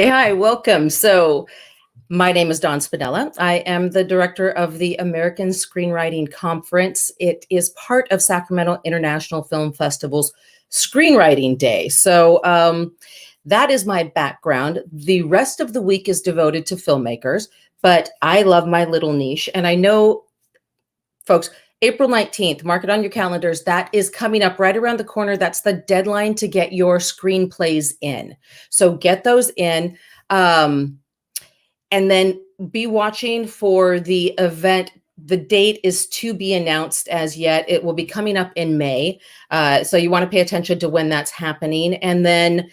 Hi, welcome. So, my name is Dawn Spinella. I am the director of the American Screenwriting Conference. It is part of Sacramento International Film Festival's Screenwriting Day. That is my background. The rest of the week is devoted to filmmakers, but I love my little niche. And I know, folks, April 19th, mark it on your calendars. That is coming up right around the corner. That's the deadline to get your screenplays in. So get those in. And then be watching for the event. The date is to be announced as yet. It will be coming up in May. So you want to pay attention to when that's happening. And then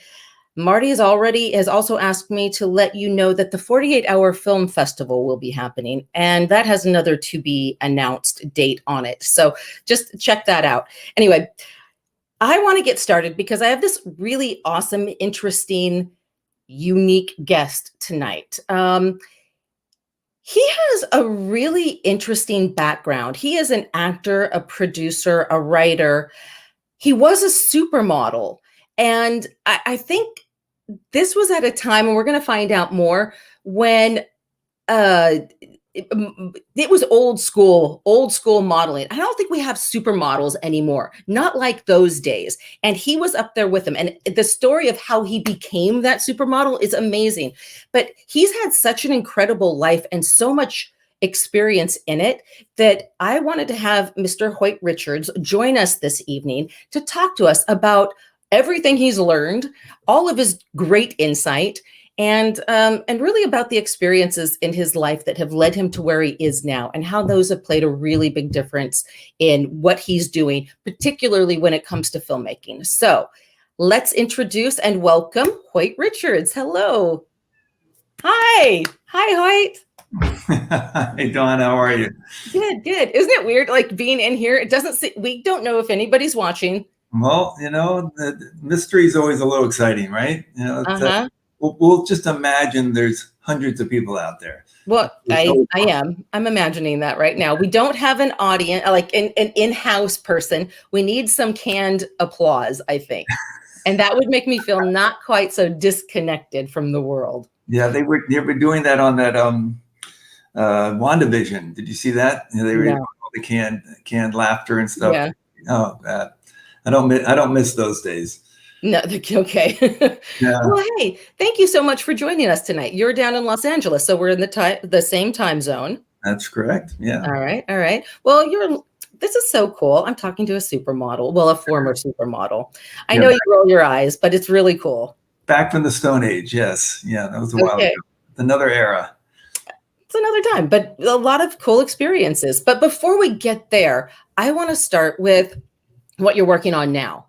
Marty has also asked me to let you know that the 48-hour film festival will be happening, and that has another to be announced date on it. So just check that out. Anyway, I want to get started because I have this really awesome, interesting, unique guest tonight. He has a really interesting background. He is an actor, a producer, a writer. He was a supermodel. And I think this was at a time, and we're going to find out more, when it was old school modeling. I don't think we have supermodels anymore, not like those days. And he was up there with them. And the story of how he became that supermodel is amazing. But he's had such an incredible life and so much experience in it that I wanted to have Mr. Hoyt Richards join us this evening to talk to us about everything he's learned, all of his great insight, and really about the experiences in his life that have led him to where he is now, and how those have played a really big difference in what he's doing, particularly when it comes to filmmaking. So let's introduce and welcome Hoyt Richards. Hello. Hi, Hoyt. Hey, Dawn, how are you? Good. Isn't it weird, like being in here? It doesn't. We don't know if anybody's watching. Well, the mystery is always a little exciting, right? We'll just imagine there's hundreds of people out there. Well, I'm imagining that right now. We don't have an audience, like an in-house person. We need some canned applause, I think. And that would make me feel not quite so disconnected from the world. Yeah, they were doing that on that WandaVision. Did you see that? They were doing all the canned laughter and stuff. Yeah. Oh, I don't miss those days. No, okay. Yeah. Well, hey, thank you so much for joining us tonight. You're down in Los Angeles, so we're in the same time zone. That's correct. Yeah. All right. Well, this is so cool. I'm talking to a supermodel. Well, a former supermodel. I know you roll your eyes, but it's really cool. Back from the Stone Age, yes. Yeah, that was a while ago. Another era. It's another time, but a lot of cool experiences. But before we get there, I want to start with what you're working on now.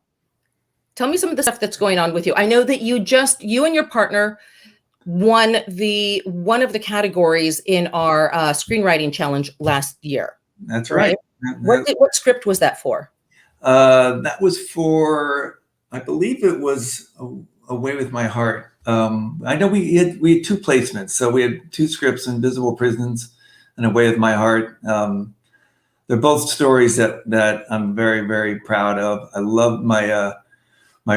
Tell me some of the stuff that's going on with you. I know that you and your partner won one of the categories in our screenwriting challenge last year. That's right. What script was that for? That was for, I believe it was Away with My Heart. I know we had two placements. So we had two scripts, Invisible Prisons and Away with My Heart. They're both stories that I'm very, very proud of. I love my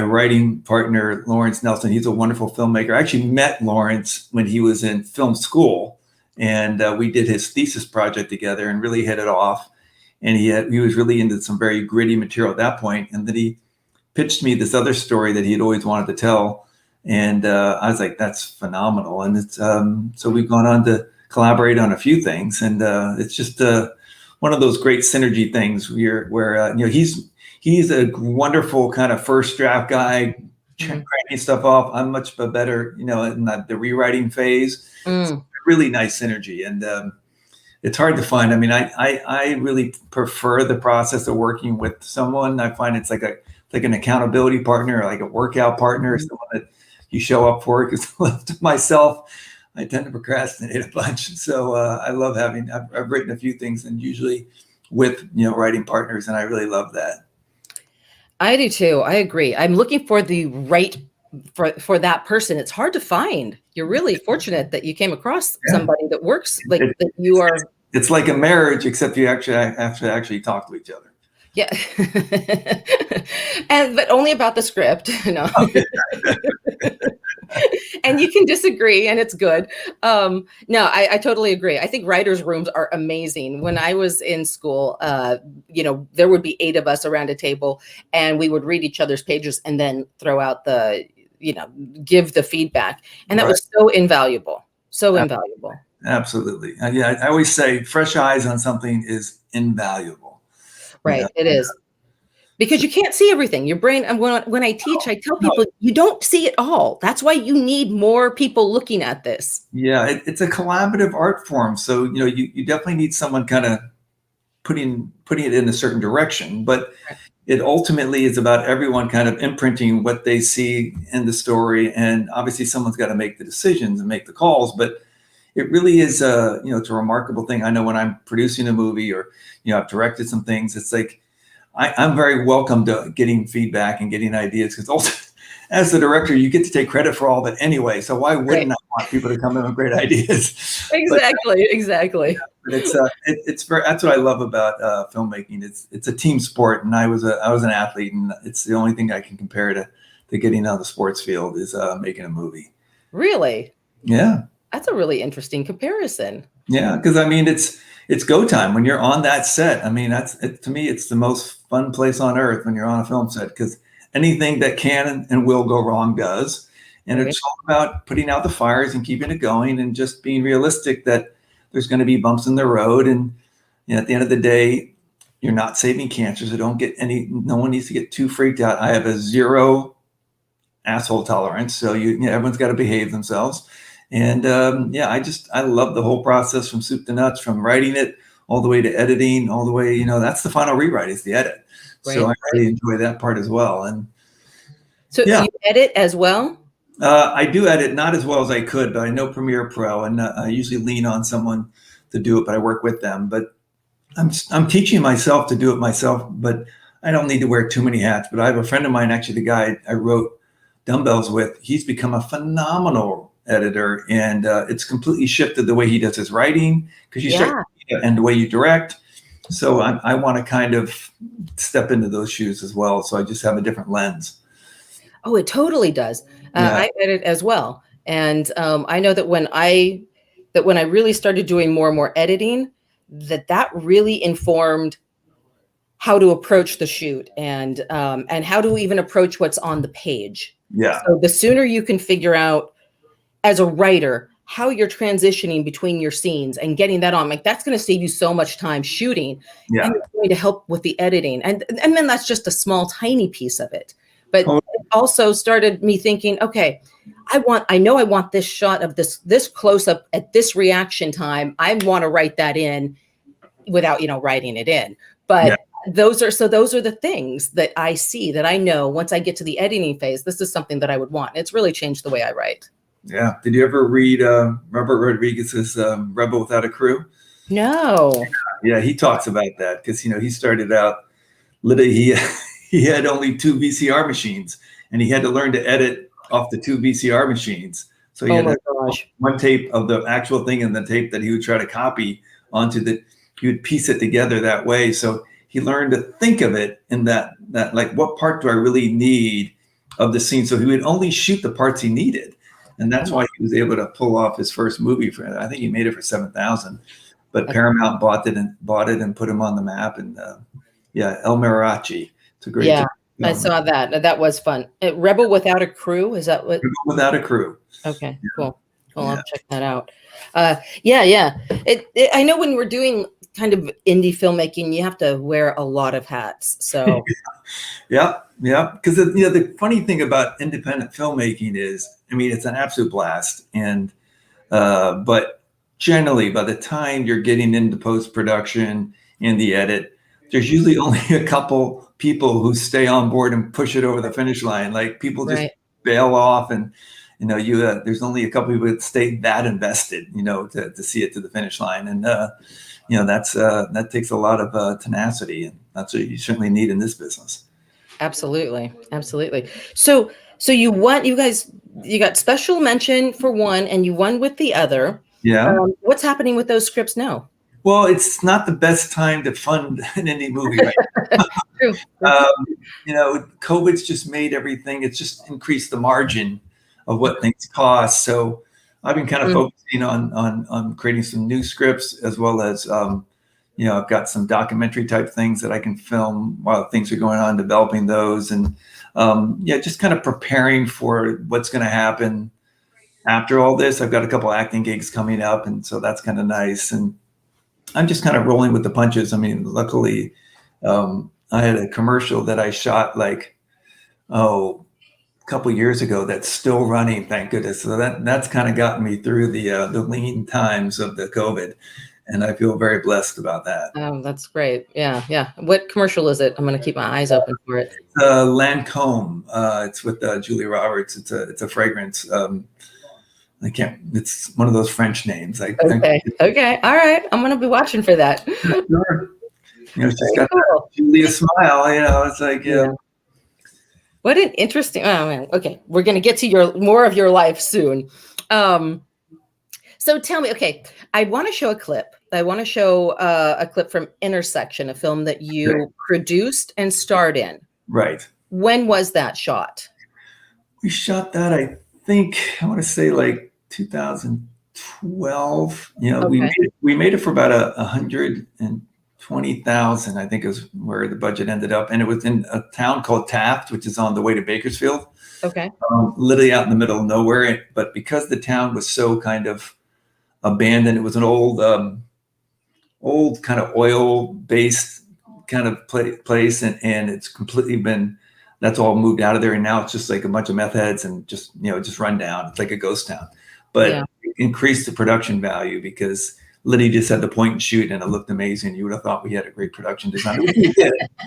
writing partner, Lawrence Nelson. He's a wonderful filmmaker. I actually met Lawrence when he was in film school, and we did his thesis project together and really hit it off. And he was really into some very gritty material at that point. And then he pitched me this other story that he had always wanted to tell. And I was like, that's phenomenal. And it's so we've gone on to collaborate on a few things. And it's just one of those great synergy things where he's a wonderful kind of first draft guy, cranking stuff off. I'm much better, in the rewriting phase. It's a really nice synergy, and it's hard to find. I mean, I really prefer the process of working with someone. I find it's like an accountability partner, like a workout partner, someone that you show up for. Because left to myself, I tend to procrastinate a bunch. So I love I've written a few things, and usually with writing partners, and I really love that. I do too. I agree. I'm looking for the right for that person. It's hard to find. You're really fortunate that you came across somebody that works like that. You are. It's like a marriage, except you actually have to talk to each other. Yeah. But only about the script. No. Okay. And you can disagree, and it's good. No, I totally agree. I think writers' rooms are amazing. When I was in school, there would be 8 of us around a table, and we would read each other's pages and then throw out give the feedback. And that Right. was so invaluable. So invaluable. Absolutely. Yeah, I always say fresh eyes on something is invaluable. Right. It is. Because you can't see everything. Your brain, and when I teach, I tell people you don't see it all. That's why you need more people looking at this. Yeah, it's a collaborative art form. So, you definitely need someone kind of putting it in a certain direction, but it ultimately is about everyone kind of imprinting what they see in the story. And obviously someone's got to make the decisions and make the calls, but it really is it's a remarkable thing. I know when I'm producing a movie or, I've directed some things, it's like, I'm very welcome to getting feedback and getting ideas, because as the director, you get to take credit for all of it anyway. So why wouldn't I want people to come in with great ideas? Exactly. But it's very, that's what I love about filmmaking. It's a team sport, and I was an athlete, and it's the only thing I can compare to getting out of the sports field is making a movie. Really? Yeah. That's a really interesting comparison. Yeah, because it's go time when you're on that set. I mean, to me, it's the most fun place on earth when you're on a film set, because anything that can and will go wrong does. And It's all about putting out the fires and keeping it going, and just being realistic that there's going to be bumps in the road. And at the end of the day, you're not saving cancer, so no one needs to get too freaked out. I have a 0 asshole tolerance, so everyone's got to behave themselves. And I love the whole process from soup to nuts, from writing it all the way to editing, all the way, that's the final rewrite, is the edit. So I really enjoy that part as well. And so you edit as well? I do edit, not as well as I could, but I know Premiere Pro, and I usually lean on someone to do it, but I work with them. But I'm teaching myself to do it myself, but I don't need to wear too many hats. But I have a friend of mine, actually, the guy I wrote Dumbbells with, he's become a phenomenal editor, and it's completely shifted the way he does his writing, because you start, and the way you direct. So I want to kind of step into those shoes as well. So I just have a different lens. Oh, it totally does. I edit as well, and I know that when I really started doing more and more editing, that really informed how to approach the shoot, and how to even approach what's on the page. Yeah. So the sooner you can figure out as a writer how you're transitioning between your scenes and getting that on, like, that's going to save you so much time shooting. Yeah. And it's going to help with the editing. And then that's just a small, tiny piece of it. But it also started me thinking, okay, I know I want this shot of this close up at this reaction time. I want to write that in without, writing it in. But those are the things that I see, that I know once I get to the editing phase, this is something that I would want. It's really changed the way I write. Yeah. Did you ever read Robert Rodriguez's Rebel Without a Crew? No. Yeah, he talks about that, because he started out literally he had only 2 VCR machines, and he had to learn to edit off the 2 VCR machines. So he had one tape of the actual thing and the tape that he would try to copy onto he would piece it together that way. So he learned to think of it in that like, what part do I really need of the scene? So he would only shoot the parts he needed. And that's why he was able to pull off his first movie I think he made it for $7,000, but Paramount bought it and put him on the map. And El Mariachi. It's a great. I saw that. That was fun. Rebel Without a Crew. Is that what? Rebel Without a Crew. Okay, cool. I'll check that out. I know when we're doing kind of indie filmmaking, you have to wear a lot of hats. So. Yeah. Because the funny thing about independent filmmaking is, it's an absolute blast, and but generally, by the time you're getting into post-production and the edit, there's usually only a couple people who stay on board and push it over the finish line. Like, people just bail off, and there's only a couple people that stay that invested, to see it to the finish line. And that takes a lot of tenacity, and that's what you certainly need in this business. Absolutely. So you got special mention for one, and you won with the other. Yeah. What's happening with those scripts now? Well, it's not the best time to fund an indie movie right True. now. COVID's just made everything, it's just increased the margin of what things cost. So I've been kind of focusing on creating some new scripts, as well as, I've got some documentary type things that I can film while things are going on, developing those. And just kind of preparing for what's going to happen after all this. I've got a couple acting gigs coming up, and so that's kind of nice. And I'm just kind of rolling with the punches. I mean, luckily, I had a commercial that I shot a couple years ago that's still running, thank goodness. So that's kind of gotten me through the lean times of the COVID, and I feel very blessed about that. Oh, that's great. Yeah, yeah. What commercial is it? I'm going to keep my eyes open for it. Lancome. It's with Julia Roberts. It's a fragrance. It's one of those French names. Okay. All right. I'm going to be watching for that. Sure. She's got that Julia smile. It's like, Yeah. What an interesting. Oh man. Okay, we're going to get to more of your life soon. So tell me. Okay, I want to show a clip. I want to show a clip from Intersection, a film that you produced and starred in. Right. When was that shot? We shot that, I want to say 2012. Okay. We made it for about 120,000, I think is where the budget ended up. And it was in a town called Taft, which is on the way to Bakersfield. Okay. Literally out in the middle of nowhere. But because the town was so kind of abandoned, it was an old kind of oil-based kind of place, and it's completely that's all moved out of there, and now it's just like a bunch of meth heads and just run down. It's like a ghost town, but it increased the production value because Liddy just had the point and shoot, and it looked amazing. You would have thought we had a great production designer.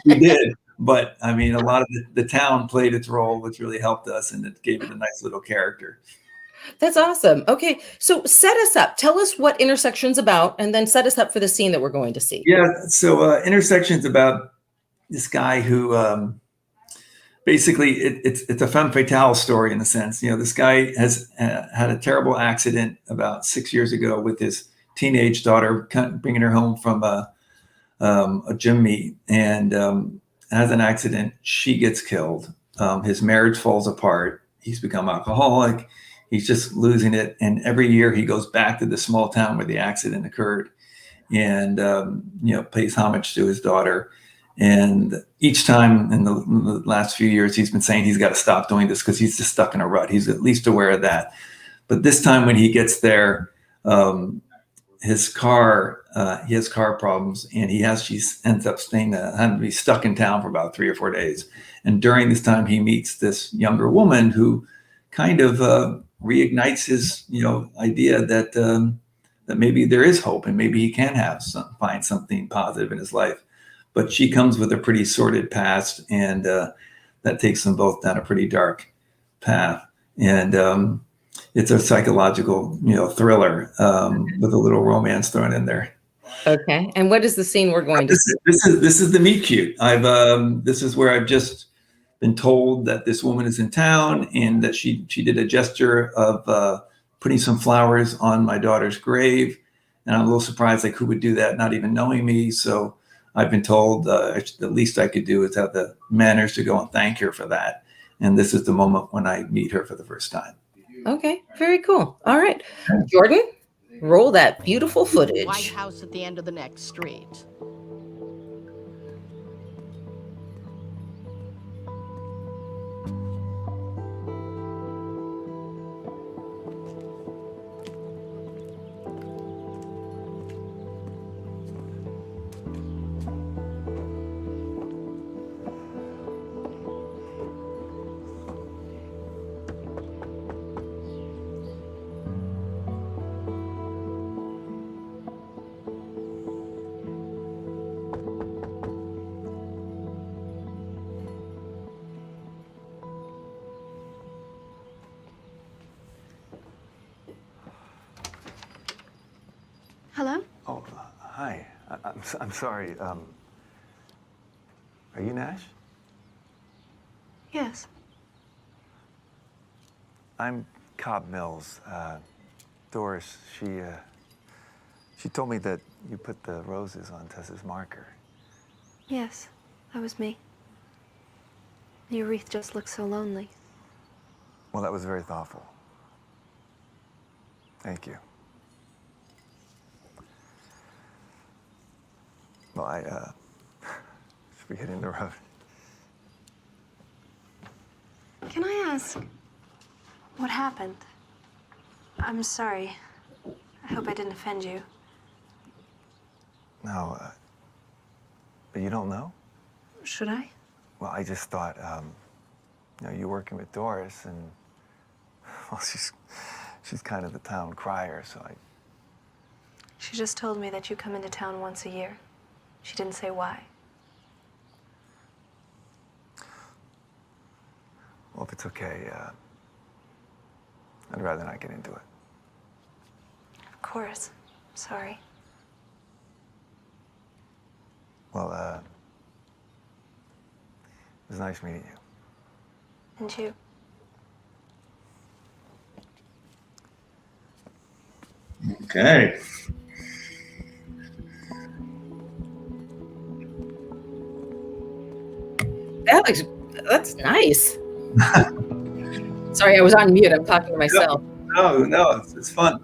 We did. But I mean, a lot of the town played its role, which really helped us, and it gave it a nice little character. That's awesome. Okay, so set us up. Tell us what Intersection's about, and then set us up for the scene that we're going to see. Yeah, so Intersection's about this guy who basically it's a femme fatale story in a sense. This guy has had a terrible accident about 6 years ago with his teenage daughter, bringing her home from a gym meet, and has an accident. She gets killed. His marriage falls apart. He's become alcoholic. He's just losing it. And every year he goes back to the small town where the accident occurred, and pays homage to his daughter. And each time in the last few years, he's been saying he's got to stop doing this because he's just stuck in a rut. He's at least aware of that. But this time when he gets there, he has car problems, and he ends up having to be stuck in town for about 3 or 4 days. And during this time, he meets this younger woman who kind of reignites his idea that maybe there is hope, and maybe he can find something positive in his life. But she comes with a pretty sordid past, and that takes them both down a pretty dark path. And it's a psychological, thriller with a little romance thrown in there. Okay. And what is the scene we're going to see? This is the meet cute. This is where I've just been told that this woman is in town, and that she did a gesture of putting some flowers on my daughter's grave. And I'm a little surprised, who would do that, not even knowing me. So I've been told the least I could do is have the manners to go and thank her for that. And this is the moment when I meet her for the first time. Okay, very cool. All right, Jordan, roll that beautiful footage. White House at the end of the next street. Hello? Oh, hi. I'm sorry. Are you Nash? Yes. I'm Cobb Mills. Doris, she She told me that you put the roses on Tessa's marker. Yes, that was me. Your wreath just looks so lonely. Well, that was very thoughtful. Thank you. Well, I should be hitting the road. Can I ask what happened? I'm sorry. I hope I didn't offend you. No, but you don't know? Should I? Well, I just thought, you know, you're working with Doris, and well, she's kind of the town crier, so I. She just told me that you come into town once a year. She didn't say why. Well, if it's okay, I'd rather not get into it. Of course. Sorry. Well, it was nice meeting you. And you? Okay. That's nice. Sorry, I was on mute. I'm talking to myself. No, it's fun.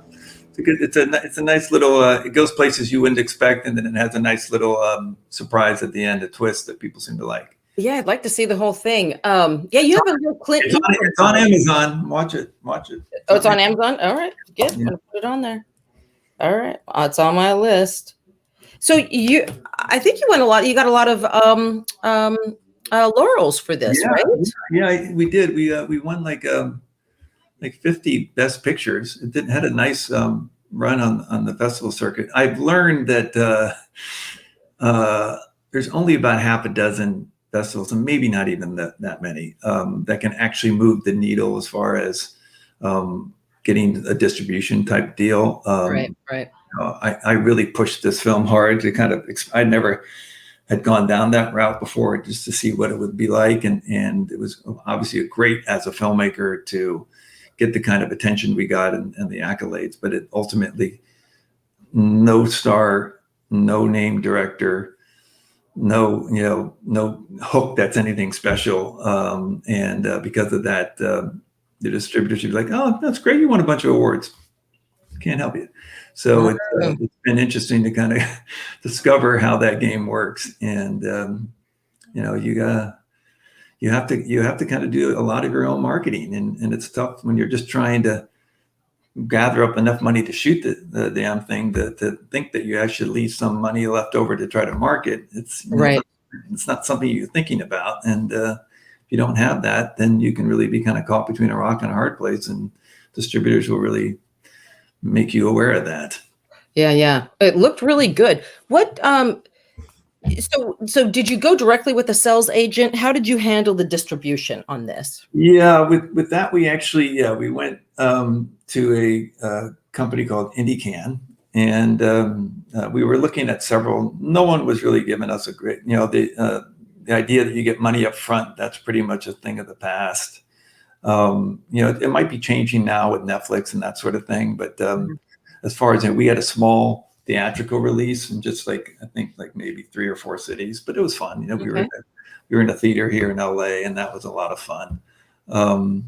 It's a nice little. It goes places you wouldn't expect, and then it has a nice little surprise at the end, a twist that people seem to like. Yeah, I'd like to see the whole thing. Yeah, you have a real Clint. It's on Amazon. Watch it. Oh, it's on Amazon. All right, good. Yeah. I'm gonna put it on there. All right, it's on my list. So I think you won a lot. You got a lot of laurels for this, right? Yeah, we did. We won like 50 Best Pictures. It had a nice run on the festival circuit. I've learned that there's only about half a dozen festivals, and maybe not even that many, that can actually move the needle as far as getting a distribution type deal. Right. I really pushed this film hard to kind of. I never had gone down that route before, just to see what it would be like, and it was obviously great as a filmmaker to get the kind of attention we got and the accolades. But it ultimately, no star, no name director, no hook that's anything special, and because of that, the distributors would be like, "Oh, that's great! You won a bunch of awards. Can't help you." So it's been interesting to kind of discover how that game works, and you have to kind of do a lot of your own marketing, and it's tough when you're just trying to gather up enough money to shoot the damn thing to think that you actually leave some money left over to try to market. It's Right. It's not something you're thinking about, and if you don't have that, then you can really be kind of caught between a rock and a hard place, and distributors will really make you aware of that. Yeah. It looked really good. What so did you go directly with a sales agent? How did you handle the distribution on this? Yeah, with that we actually we went to a company called IndieCan, and we were looking at several. No one was really giving us a great, the idea that you get money up front. That's pretty much a thing of the past. It might be changing now with Netflix and that sort of thing, but as far as we had a small theatrical release in just I think maybe 3 or 4 cities, but it was fun. We were in a theater here in LA, and that was a lot of fun. It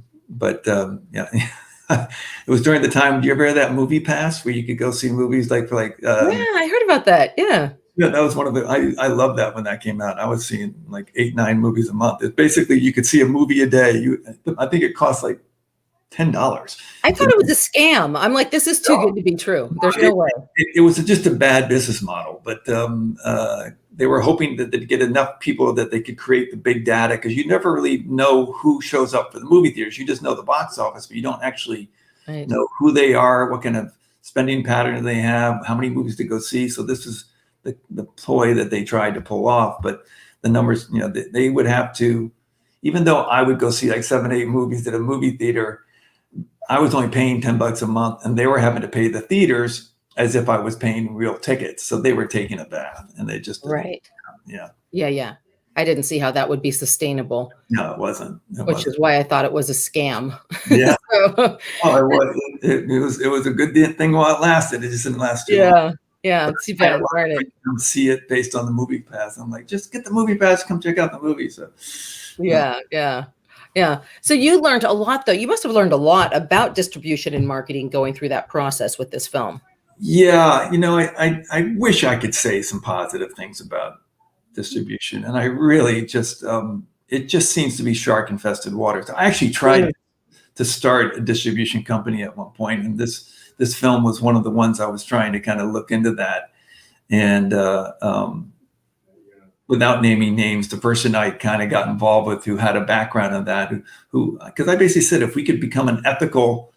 was during the time. Do you ever hear that Movie Pass where you could go see movies Yeah, I heard about that. Yeah, that was one of the. I love that when that came out. I was seeing like 8, 9 movies a month. It basically you could see a movie a day. I think it cost like $10. I thought it was a scam. I'm like, this is too good to be true. There's no way. It was just a bad business model, but they were hoping that they'd get enough people that they could create the big data, because you never really know who shows up for the movie theaters. You just know the box office, but you don't actually know who they are, what kind of spending pattern they have, how many movies to go see. So this is the ploy that they tried to pull off, but the numbers, they would have to, even though I would go see like 7, 8 movies at a movie theater, I was only paying $10 a month, and they were having to pay the theaters as if I was paying real tickets. So they were taking a bath, and they just Yeah. I didn't see how that would be sustainable. No, it wasn't. Which is why I thought it was a scam. Yeah. So, It was a good thing while it lasted. It just didn't last too long. yeah. Yeah, it's too bad, darn it. Come see it based on the movie pass. I'm like, just get the movie pass, come check out the movie. So Yeah, yeah, yeah. So you learned a lot, though. You must have learned a lot about distribution and marketing going through that process with this film. yeah, I wish I could say some positive things about distribution, and I really just it just seems to be shark infested waters. I actually tried to start a distribution company at one point, and this film was one of the ones I was trying to kind of look into that. And without naming names, the person I kind of got involved with who had a background in that, who because I basically said if we could become an ethical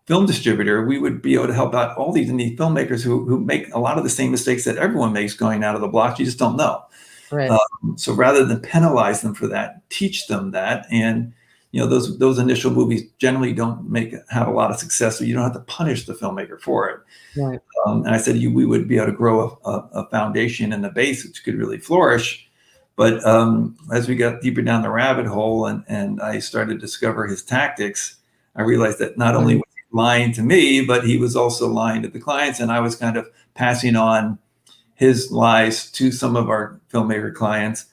film distributor, we would be able to help out all these indie filmmakers who make a lot of the same mistakes that everyone makes going out of the blocks. You just don't know. Right. So rather than penalize them for that, teach them that. And those initial movies generally don't have a lot of success, so you don't have to punish the filmmaker for it. Right. And I said we would be able to grow a foundation and a base which could really flourish. But as we got deeper down the rabbit hole and I started to discover his tactics, I realized that not only was he lying to me, but he was also lying to the clients, and I was kind of passing on his lies to some of our filmmaker clients.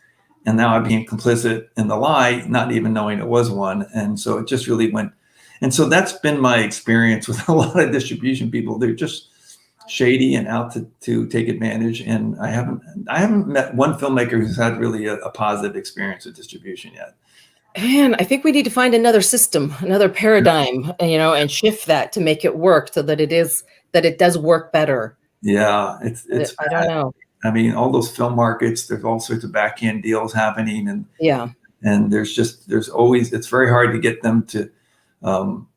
And now I'm being complicit in the lie, not even knowing it was one. And so it just really went. And so that's been my experience with a lot of distribution people. They're just shady and out to take advantage. And I haven't met one filmmaker who's had really a positive experience with distribution yet. Man, I think we need to find another system, another paradigm, and shift that to make it work so that it does work better. Yeah, it's I don't know. I mean, all those film markets, there's all sorts of backhand deals happening, and there's always, it's very hard to get them to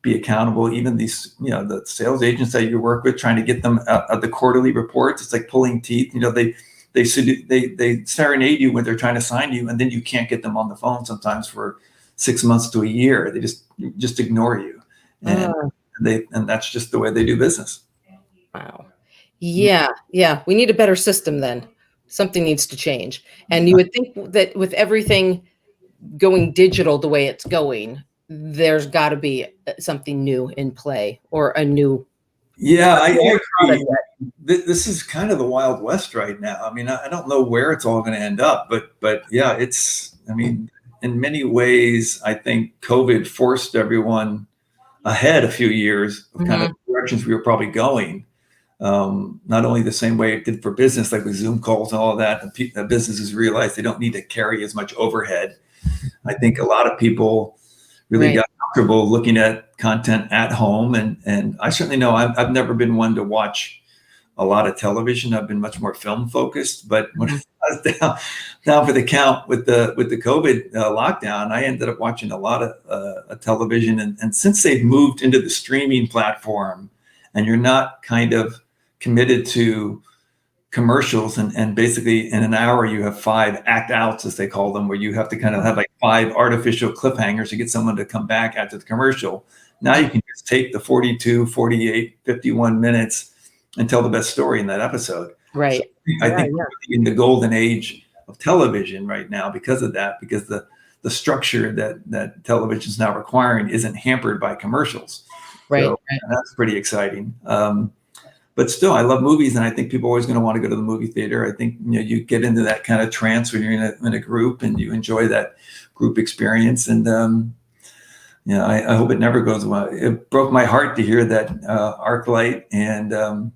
be accountable. Even these, the sales agents that you work with, trying to get them out the quarterly reports, it's like pulling teeth. They serenade you when they're trying to sign you, and then you can't get them on the phone sometimes for 6 months to a year. They just ignore you, and that's just the way they do business. Wow. Yeah. We need a better system then. Something needs to change. And you would think that with everything going digital the way it's going, there's got to be something new in play or a new. Yeah, I agree. This is kind of the Wild West right now. I mean, I don't know where it's all going to end up, but yeah, I mean, in many ways, I think COVID forced everyone ahead a few years of kind of directions we were probably going. Not only the same way it did for business, like with Zoom calls and all of that, and businesses realize they don't need to carry as much overhead. I think a lot of people really got comfortable looking at content at home, and I certainly know I've never been one to watch a lot of television. I've been much more film focused, but when I was down for the count with the COVID lockdown, I ended up watching a lot of television, and since they've moved into the streaming platform, and you're not kind of committed to commercials, and basically in an hour you have 5 act outs, as they call them, where you have to kind of have like 5 artificial cliffhangers to get someone to come back after the commercial. Now you can just take the 42, 48, 51 minutes and tell the best story in that episode. Right. So I think we're in the golden age of television right now because of that, because the structure that television is now requiring isn't hampered by commercials. Right. So, that's pretty exciting. But still, I love movies, and I think people are always going to want to go to the movie theater. I think you get into that kind of trance when you're in a group and you enjoy that group experience. And I hope it never goes away. It broke my heart to hear that ArcLight and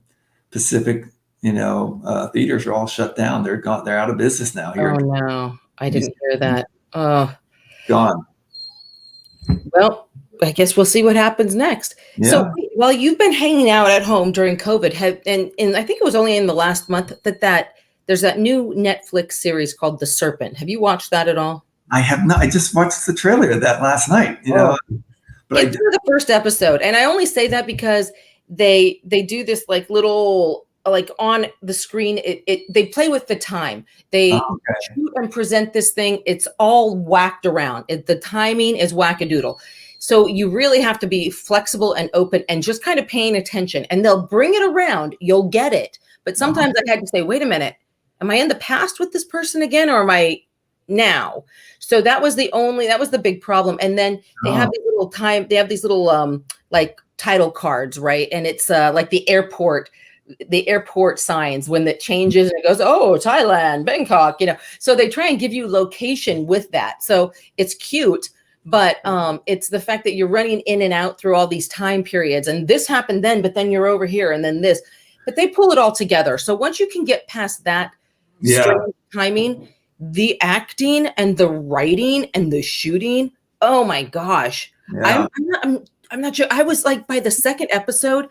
Pacific, theaters are all shut down. They're gone. They're out of business now. Oh no, I didn't hear that. Oh, gone. Well, I guess we'll see what happens next. Yeah. So while you've been hanging out at home during COVID, and I think it was only in the last month that there's that new Netflix series called The Serpent. Have you watched that at all? I have not. I just watched the trailer of that last night. But I did the first episode, and I only say that because they do this like little on the screen. They play with the time. They shoot and present this thing. It's all whacked around. The timing is wackadoodle. So you really have to be flexible and open and just kind of paying attention, and they'll bring it around. You'll get it. But sometimes I had to say, wait a minute, am I in the past with this person again, or am I now? So that was the big problem. And then they have these little like title cards, right? And it's like the airport the airport signs when that changes and it goes, oh, Thailand, Bangkok, so they try and give you location with that. So it's cute, but it's the fact that you're running in and out through all these time periods, and this happened then, but then you're over here and then this, but they pull it all together. So once you can get past that strange timing, the acting and the writing and the shooting, oh my gosh. Yeah. I'm not sure. I was like, by the second episode,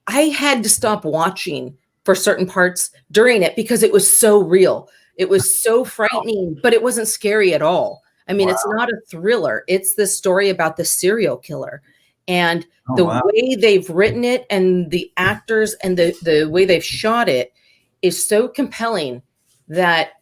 I had to stop watching for certain parts during it because it was so real. It was so frightening, but it wasn't scary at all. I mean, It's not a thriller. It's the story about the serial killer. And way they've written it and the actors and the way they've shot it is so compelling that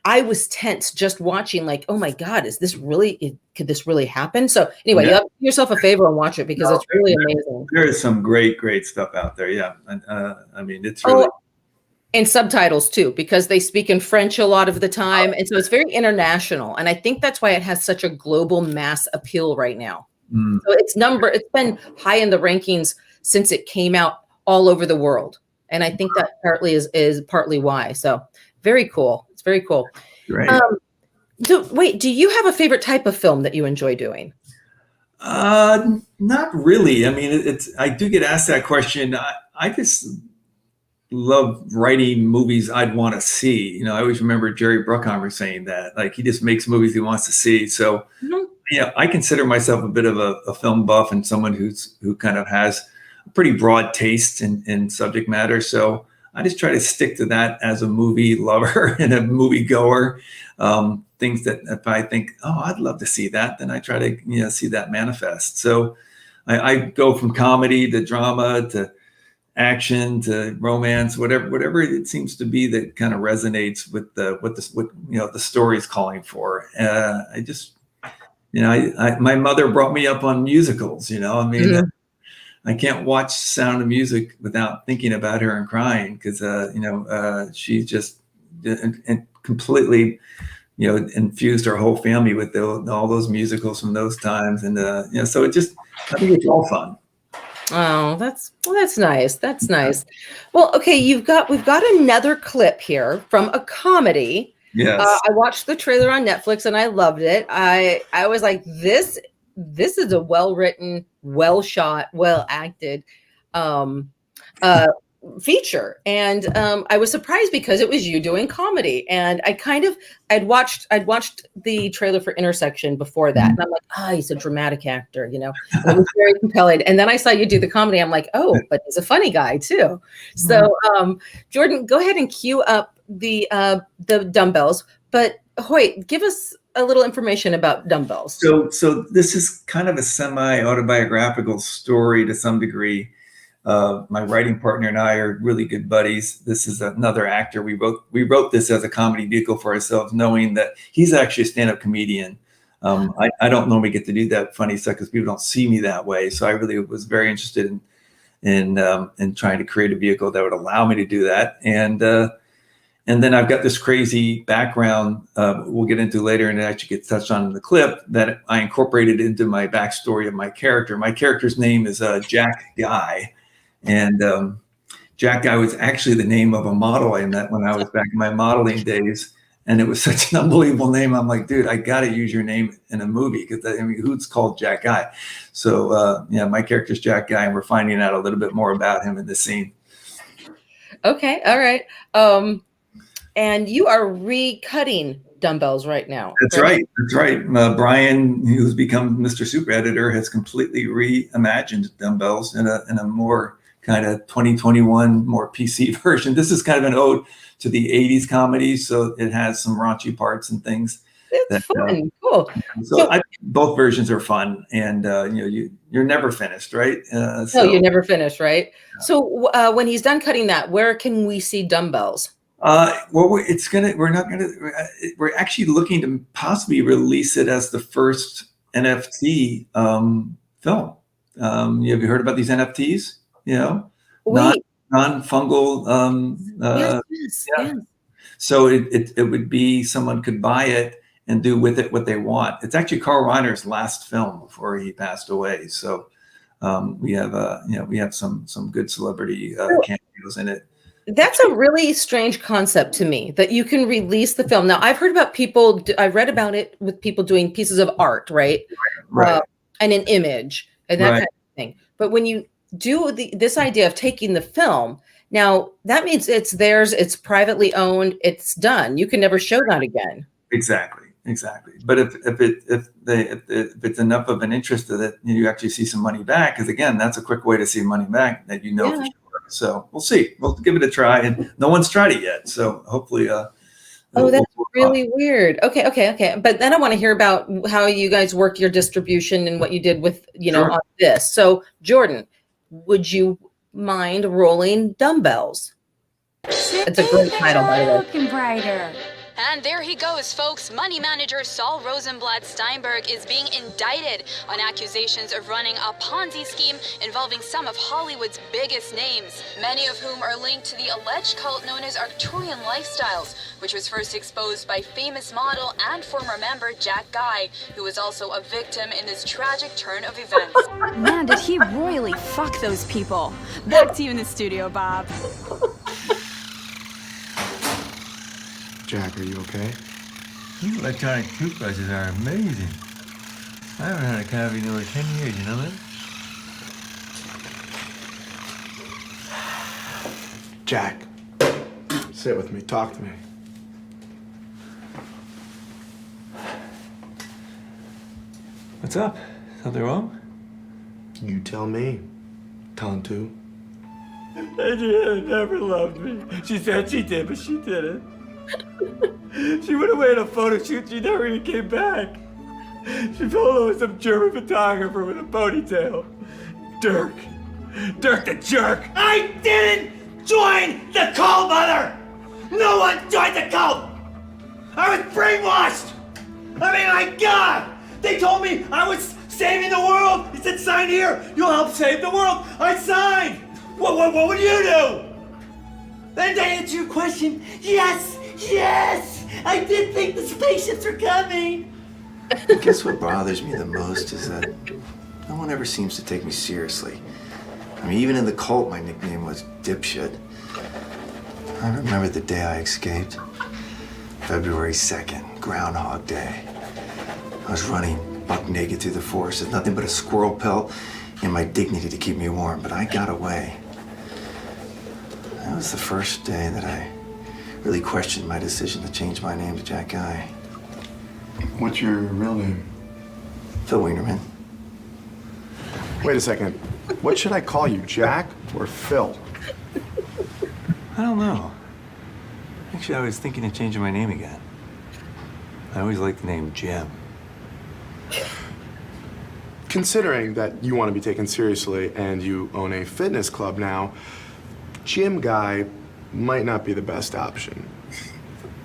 I was tense just watching, like, oh my God, could this really happen? So anyway, you have to do yourself a favor and watch it because it's really amazing. There is some great stuff out there. Yeah. And, I mean, it's really. And subtitles too, because they speak in French a lot of the time. And so it's very international. And I think that's why it has such a global mass appeal right now. So it's been high in the rankings since it came out all over the world. And I think that partly is partly why. So very cool. It's very cool. Great. Wait, do you have a favorite type of film that you enjoy doing? Not really. I mean, I do get asked that question. I just love writing movies I'd want to see. I always remember Jerry Bruckheimer saying that, like, he just makes movies he wants to see. So, I consider myself a bit of a film buff and someone who kind of has a pretty broad taste in subject matter. So I just try to stick to that as a movie lover and a movie goer. Things that if I think, oh, I'd love to see that, then I try to see that manifest. So I go from comedy to drama to action to romance, whatever it seems to be that kind of resonates with what the story's calling for. I just my mother brought me up on musicals. I mean. I can't watch Sound of Music without thinking about her and crying because, she just completely, infused our whole family with all those musicals from those times. And, so I think it's all fun. Oh, that's nice. That's nice. Well, okay. We've got another clip here from a comedy. Yes. I watched the trailer on Netflix and I loved it. I was like, this is a well-written, well-shot, well-acted feature. And I was surprised because it was you doing comedy. And I'd watched the trailer for Intersection before that. And I'm like, he's a dramatic actor, And it was very compelling. And then I saw you do the comedy. I'm like, oh, but he's a funny guy too. So Jordan, go ahead and cue up the dumbbells. But Hoyt, give us a little information about dumbbells. So this is kind of a semi-autobiographical story to some degree. My writing partner and I are really good buddies. This is another actor. We wrote this as a comedy vehicle for ourselves, knowing that he's actually a stand-up comedian. I don't normally get to do that funny stuff because people don't see me that way. So I really was very interested in trying to create a vehicle that would allow me to do that. And then I've got this crazy background we'll get into later, and it actually gets touched on in the clip that I incorporated into my backstory of my character. My character's name is Jack Guy. And Jack Guy was actually the name of a model I met when I was back in my modeling days. And it was such an unbelievable name. I'm like, dude, I got to use your name in a movie because who's called Jack Guy? So my character's Jack Guy, and we're finding out a little bit more about him in the scene. Okay. All right. And you are recutting dumbbells right now. That's right. That's right. Brian, who's become Mr. Super Editor, has completely reimagined dumbbells in a more kind of 2021, more PC version. This is kind of an ode to the 80s comedies. So it has some raunchy parts and things. It's fun. Cool. So both versions are fun. And, you're never finished, right? No, you're never finished, right? Yeah. So when he's done cutting that, where can we see dumbbells? We're actually looking to possibly release it as the first NFT film. Have you heard about these NFTs? Non-fungal. Yes. So it would be someone could buy it and do with it what they want. It's actually Carl Reiner's last film before he passed away. So We have we have some good celebrity cameos in it. That's a really strange concept to me, that you can release the film. Now, I've heard about people, I read about it with people doing pieces of art, right? Right. And an image and that Right. kind of thing. But when you do this idea of taking the film, now that means it's theirs, it's privately owned, it's done. You can never show that again. Exactly. But if it's enough of an interest that you actually see some money back, because again, that's a quick way to see money back that for sure. So we'll see. We'll give it a try, and no one's tried it yet. So hopefully, that's really weird. Okay. But then I want to hear about how you guys work your distribution and what you did with Sure. on this. So Jordan, would you mind rolling dumbbells? It's a great title, by the way. Looking brighter. And there he goes, folks. Money manager Saul Rosenblatt Steinberg is being indicted on accusations of running a Ponzi scheme involving some of Hollywood's biggest names, many of whom are linked to the alleged cult known as Arcturian Lifestyles, which was first exposed by famous model and former member Jack Guy, who was also a victim in this tragic turn of events. Man, did he royally fuck those people. Back to you in the studio, Bob. Jack, are you okay? These electronic toothbrushes are amazing. I haven't had a cavity in over 10 years, you know that? Jack, sit with me, talk to me. What's up? Something wrong? You tell me. Tantu. Adriana never loved me. She said she did, but she didn't. She went away on a photo shoot. She never even came back. She fell in love with some German photographer with a ponytail. Dirk the jerk. I didn't join the cult, Mother! No one joined the cult! I was brainwashed! I mean, my God! They told me I was saving the world! He said, sign here! You'll help save the world! I signed! What would you do? Then to answer your question, yes! I did think the spaceships were coming! I guess what bothers me the most is that no one ever seems to take me seriously. I mean, even in the cult, my nickname was Dipshit. I remember the day I escaped. February 2nd, Groundhog Day. I was running buck naked through the forest with nothing but a squirrel pelt and my dignity to keep me warm, but I got away. That was the first day that I really questioned my decision to change my name to Jack Guy. What's your real name? Phil Wienerman. Wait a second. What should I call you, Jack or Phil? I don't know. Actually, I was thinking of changing my name again. I always liked the name Jim. Considering that you want to be taken seriously and you own a fitness club now, Gym Guy might not be the best option.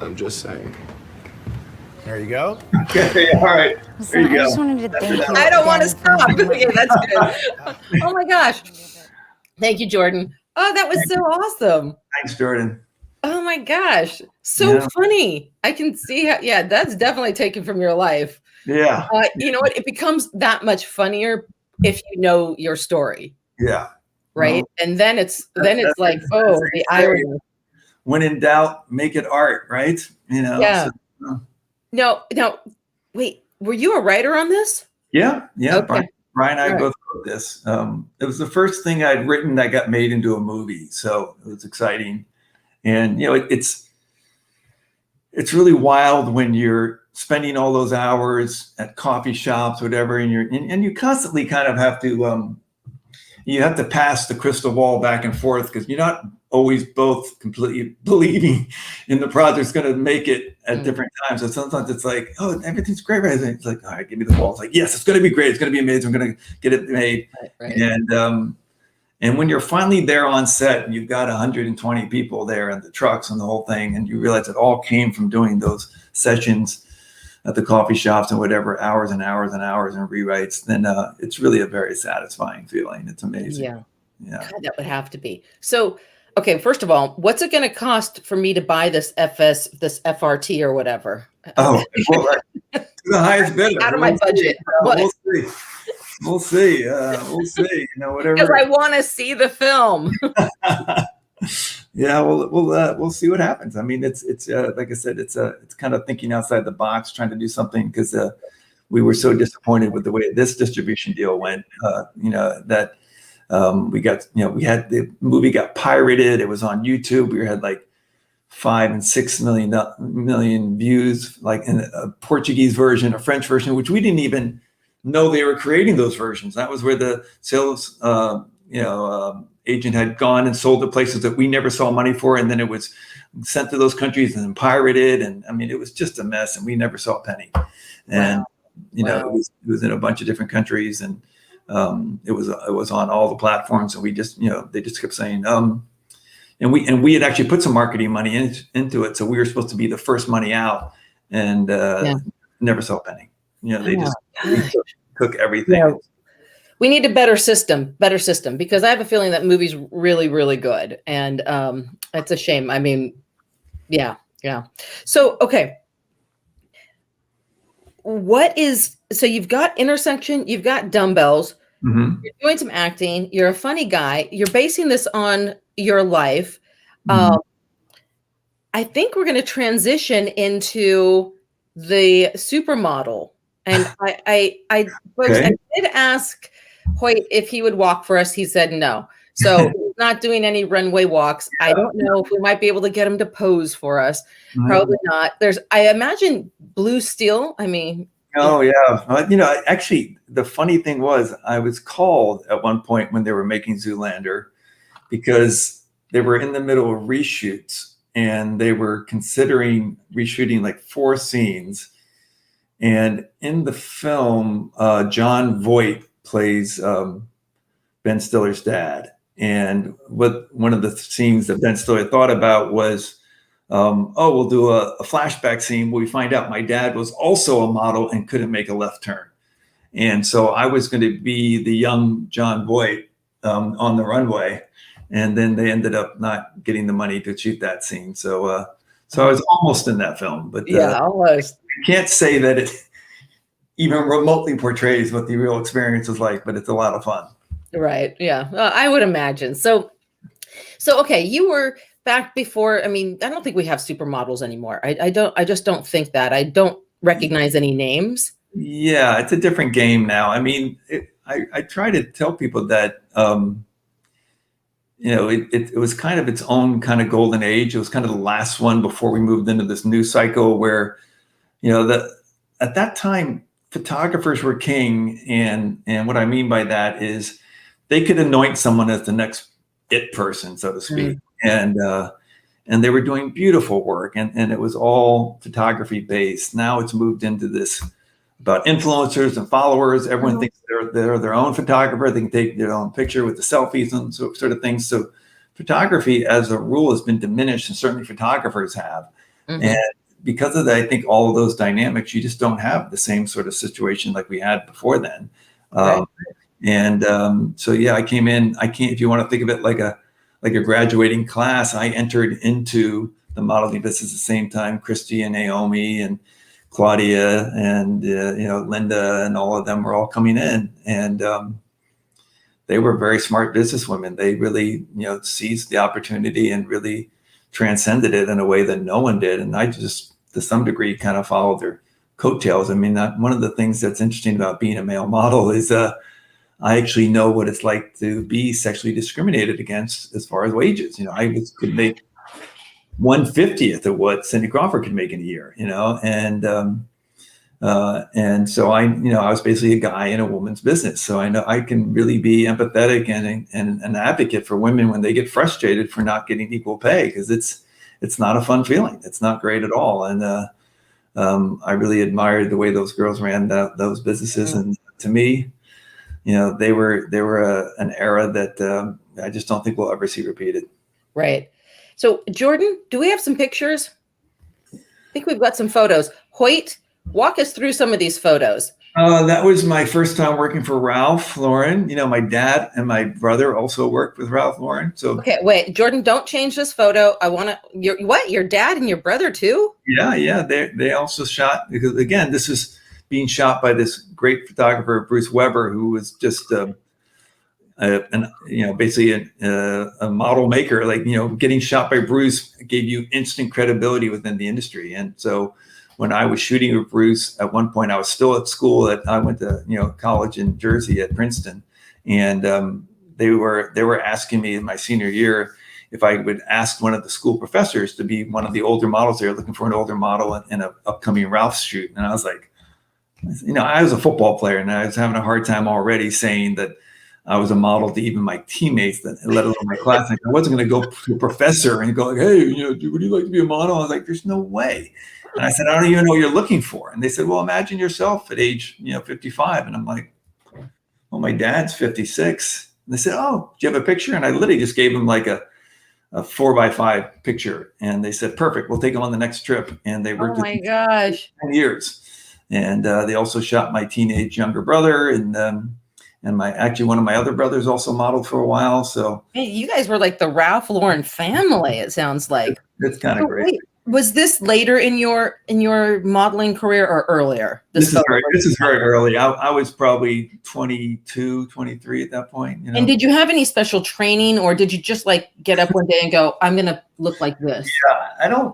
I'm just saying. There you go. Okay, all right. Listen, I just wanted to thank you. I don't want to again for stop. doing Okay, that's good. Oh my gosh. Thank you, Jordan. Oh, that was so awesome. Thanks, Jordan. Oh my gosh. So funny. I can see how, that's definitely taken from your life. Yeah. You know what? It becomes that much funnier if you know your story. Yeah. Right. Well, and then it's like, that's oh, the irony. When in doubt, make it art, right? You know? Yeah. So, No, wait, were you a writer on this? yeah. Okay. Brian and I All right. both wrote this. It was the first thing I'd written that got made into a movie. So it was exciting. And, it's really wild when you're spending all those hours at coffee shops, whatever, and you constantly kind of have to, you have to pass the crystal ball back and forth because you're not always both completely believing in the project's going to make it at different times. So sometimes it's like, oh, everything's great, right? It's like, all right, give me the ball. It's like, yes, it's going to be great. It's going to be amazing. I'm going to get it made. Right. And when you're finally there on set and you've got 120 people there and the trucks and the whole thing, and you realize it all came from doing those sessions at the coffee shops and whatever, hours and hours and hours and rewrites, then it's really a very satisfying feeling. It's amazing. Yeah. Yeah. God, that would have to be. So, okay, first of all, what's it going to cost for me to buy this FRT or whatever? Oh, well, to the highest bidder. Out of my budget. We'll see. We'll see. We'll see. You know, whatever. Because I want to see the film. Yeah, we'll see what happens. I mean, it's like I said, it's kind of thinking outside the box, trying to do something, because we were so disappointed with the way this distribution deal went. You know, that we got, you know, we had the movie got pirated. It was on YouTube. We had like 5 and 6 million views, like in a Portuguese version, a French version, which we didn't even know they were creating those versions. That was where the sales, agent had gone and sold to places that we never saw money for, and then it was sent to those countries and then pirated. And I mean, it was just a mess, and we never saw a penny. And you know, it was in a bunch of different countries, and it was on all the platforms, and we just, you know, they just kept saying, and we had actually put some marketing money into it, so we were supposed to be the first money out, and never saw a penny. You know, they just took everything. Yeah. We need a better system, because I have a feeling that movie's really, really good. And it's a shame. I mean, yeah. So, okay. So you've got Intersection, you've got Dumbbells, you're doing some acting, you're a funny guy, you're basing this on your life. I think we're going to transition into the Supermodel. And I did ask Hoyt if he would walk for us. He said no. So he's not doing any runway walks. I don't know if we might be able to get him to pose for us. Probably not. I imagine Blue Steel. I mean. Oh, yeah. You know, actually, the funny thing was I was called at one point when they were making Zoolander, because they were in the middle of reshoots, and they were considering reshooting like 4 scenes. And in the film, Jon Voight plays Ben Stiller's dad. And one of the scenes that Ben Stiller thought about was, we'll do a flashback scene where we find out my dad was also a model and couldn't make a left turn. And so I was going to be the young Jon Voight on the runway. And then they ended up not getting the money to shoot that scene. So I was almost in that film, but almost. I can't say that it even remotely portrays what the real experience is like, but it's a lot of fun. Right. Yeah. I would imagine. So okay, you were back before. I mean, I don't think we have supermodels anymore. I just don't think that. I don't recognize any names. Yeah, it's a different game now. I mean, I try to tell people that, you know, it was kind of its own kind of golden age. It was kind of the last one before we moved into this new cycle where, you know, at that time, photographers were king. And what I mean by that is they could anoint someone as the next it person, so to speak. And they were doing beautiful work, and it was all photography based. Now it's moved into this about influencers and followers. Everyone thinks they're their own photographer. They can take their own picture with the selfies and sort of things. So photography as a rule has been diminished, and certainly photographers have. And because of that, I think all of those dynamics, you just don't have the same sort of situation like we had before then. So yeah, I came in. If you want to think of it like a graduating class, I entered into the modeling business at the same time. Christy and Naomi and Claudia and Linda and all of them were all coming in, and they were very smart businesswomen. They really seized the opportunity and really transcended it in a way that no one did. And I just, to some degree, kind of followed their coattails. I mean, one of the things that's interesting about being a male model is I actually know what it's like to be sexually discriminated against as far as wages. I could make 1/50th of what Cindy Crawford could make in a year, and so I was basically a guy in a woman's business. So I know I can really be empathetic and an advocate for women when they get frustrated for not getting equal pay, because it's not a fun feeling. It's not great at all. And I really admired the way those girls ran those businesses. And to me, they were an era that I just don't think we'll ever see repeated. Right. So Jordan, do we have some pictures? I think we've got some photos. Hoyt, walk us through some of these photos. That was my first time working for Ralph Lauren. My dad and my brother also worked with Ralph Lauren. So okay, wait, Jordan, don't change this photo. I want to. Your dad and your brother too? Yeah. They also shot, because again, this is being shot by this great photographer, Bruce Weber, who was just basically a model maker. Like, getting shot by Bruce gave you instant credibility within the industry. And so when I was shooting with Bruce, at one point I was still at school. I went to college in Jersey at Princeton, and they were asking me in my senior year if I would ask one of the school professors to be one of the older models. They were looking for an older model in an upcoming Ralph's shoot, and I was like, I was a football player, and I was having a hard time already saying that I was a model to even my teammates, let alone my classmates. I wasn't going to go to a professor and go like, hey, would you like to be a model? I was like, there's no way. And I said, I don't even know what you're looking for. And they said, well, imagine yourself at age 55. And I'm like, well, my dad's 56. And they said, oh, do you have a picture? And I literally just gave them like a 4x5 picture. And they said, perfect, we'll take them on the next trip. And they worked Oh my gosh. 10 years. And they also shot my teenage younger brother, and one of my other brothers also modeled for a while. So hey, you guys were like the Ralph Lauren family, it sounds like. It's kind of great. Wait, was this later in your modeling career or earlier? This is very early. I was probably 22, 23 at that point. And did you have any special training, or did you just like get up one day and go, I'm going to look like this? Yeah,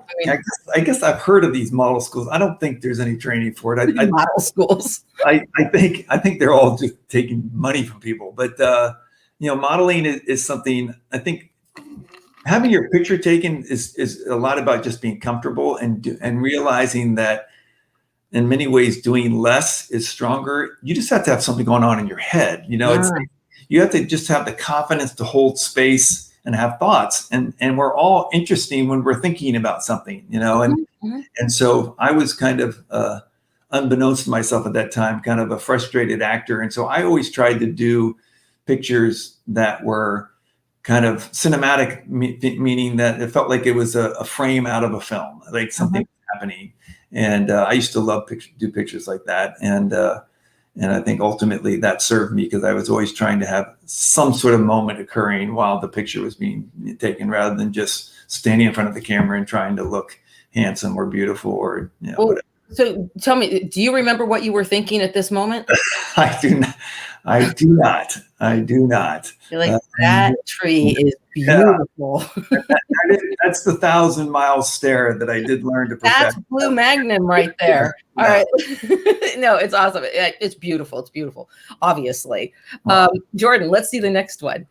I guess I've heard of these model schools. I don't think there's any training for it. Model schools. I think they're all just taking money from people. But modeling is something. I think having your picture taken is a lot about just being comfortable and realizing that in many ways doing less is stronger. You just have to have something going on in your head. It's like, you have to just have the confidence to hold space and have thoughts. And we're all interesting when we're thinking about something, and so I was kind of unbeknownst to myself at that time, kind of a frustrated actor. And so I always tried to do pictures that were kind of cinematic, meaning that it felt like it was a frame out of a film, like something was happening. And I used to love do pictures like that. And I think ultimately that served me, because I was always trying to have some sort of moment occurring while the picture was being taken, rather than just standing in front of the camera and trying to look handsome or beautiful or whatever. So tell me, do you remember what you were thinking at this moment? I do not. You're like, that tree is beautiful. That's the 1,000-mile stare that I did learn to perfect. That's Blue Magnum right there. All right. No, it's awesome. It's beautiful. It's beautiful, obviously. Jordan, let's see the next one.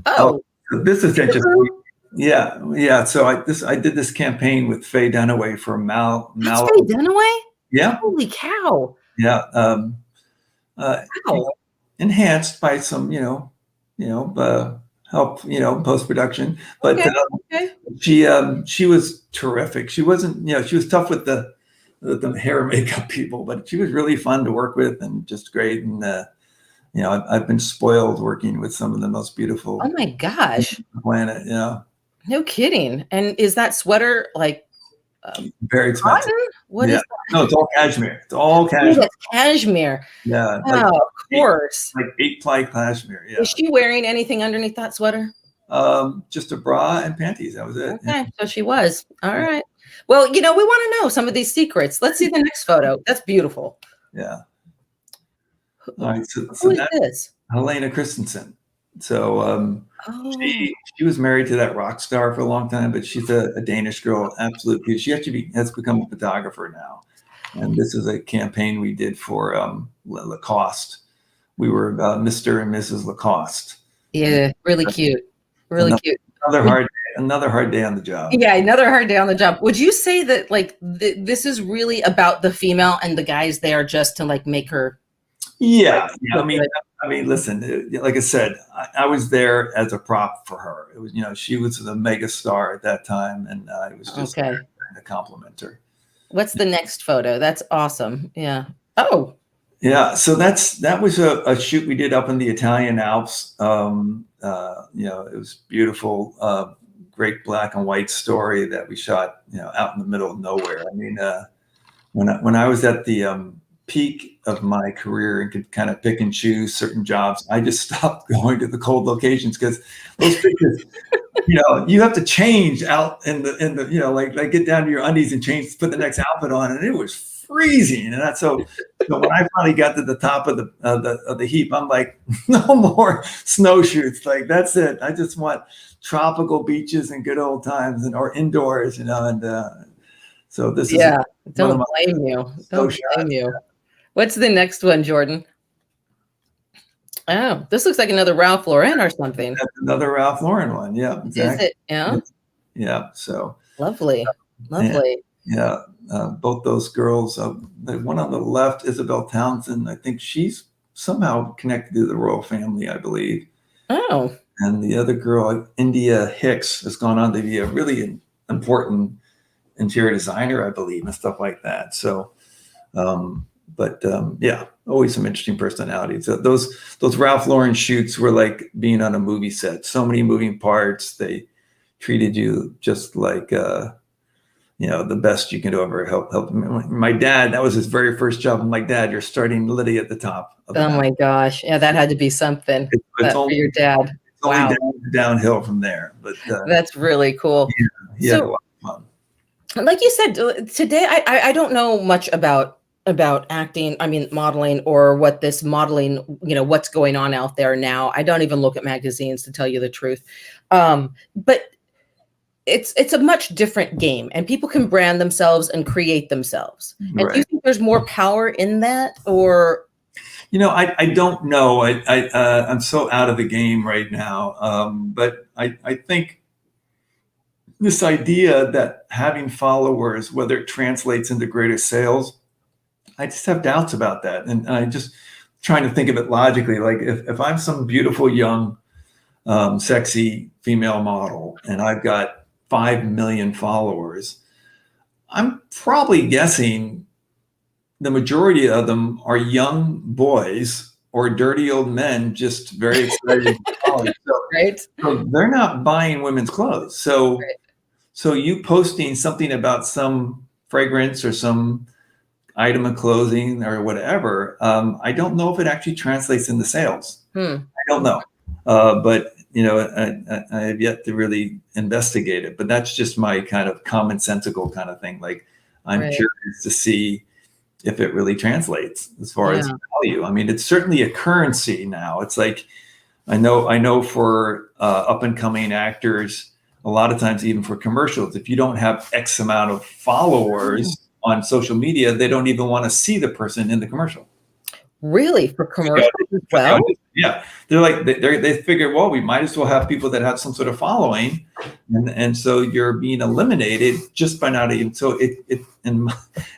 Oh, this is interesting. Yeah. So I did this campaign with Faye Dunaway for Mal. That's Faye Dunaway? Yeah. Holy cow. Yeah. Wow. Enhanced by some, help, post-production. But she was terrific. She wasn't, she was tough with the hair and makeup people, but she was really fun to work with and just great. And I've been spoiled working with some of the most beautiful. Oh my gosh. On the planet. Yeah. No kidding. And is that sweater like very expensive? Cotton? What is that? No, it's all cashmere. It's all cashmere. That's cashmere. Yeah. Oh, of course. Like 8-ply cashmere. Yeah. Is she wearing anything underneath that sweater? Just a bra and panties. That was it. Okay, yeah. So she was. All right. Well, we want to know some of these secrets. Let's see the next photo. That's beautiful. Yeah. All right. So who is this? Helena Christensen. So she was married to that rock star for a long time, but she's a Danish girl, absolute beauty. She actually has become a photographer now. And this is a campaign we did for Lacoste. We were Mr. and Mrs. Lacoste. Yeah, really cute. Really cute. Another hard day on the job. Yeah, another hard day on the job. Would you say that like this is really about the female and the guys there just to like make her? Yeah. I mean, listen, like I said, I was there as a prop for her. It was, she was the mega star at that time, and I was just trying to compliment her. What's the next photo? That's awesome. Yeah. Oh. Yeah. So that was a shoot we did up in the Italian Alps. It was beautiful, great black and white story that we shot, out in the middle of nowhere. I mean, when I was at the peak of my career and could kind of pick and choose certain jobs, I just stopped going to the cold locations, because those pictures, you have to change out in the like get down to your undies and change, put the next outfit on, and it was freezing. And that's so when I finally got to the top of the heap, I'm like, no more snowshoes. Like, that's it. I just want tropical beaches and good old times or indoors, and so this is don't blame you. Don't blame you. What's the next one, Jordan? Oh, this looks like another Ralph Lauren or something. That's another Ralph Lauren one. Yeah, exactly. Is it? Yeah. Yeah. So lovely. Yeah. Both those girls. The one on the left, Isabel Townsend. I think she's somehow connected to the royal family, I believe. Oh. And the other girl, India Hicks, has gone on to be a really important interior designer, I believe, and stuff like that. So, yeah, always some interesting personalities. So those Ralph Lauren shoots were like being on a movie set. So many moving parts. They treated you just like the best you can ever help. My dad, that was his very first job. I'm like, Dad, you're starting Liddy at the top. Oh my gosh. Yeah, that had to be something for your dad. It's only downhill from there. But that's really cool. Yeah, so, like you said, today I don't know much about acting, modeling, or what this modeling, what's going on out there now. I don't even look at magazines, to tell you the truth. But it's a much different game, and people can brand themselves and create themselves. And do you think there's more power in that, or? I don't know. I'm so out of the game right now. But I think this idea that having followers, whether it translates into greater sales, I just have doubts about that. And I just trying to think of it logically. Like if I'm some beautiful, young, sexy female model, and I've got 5 million followers, I'm probably guessing the majority of them are young boys or dirty old men just very excited to college. So they're not buying women's clothes. So you posting something about some fragrance or some item of clothing or whatever, I don't know if it actually translates into sales. I don't know. But I have yet to really investigate it. But that's just my kind of commonsensical kind of thing. Like, I'm curious to see if it really translates as far as value. It's certainly a currency now. It's like, I know for up and coming actors, a lot of times, even for commercials, if you don't have X amount of followers on social media, they don't even want to see the person in the commercial. Really? For commercials as well? Yeah. They're like, they figure, well, we might as well have people that have some sort of following. And so you're being eliminated just by not even, so it in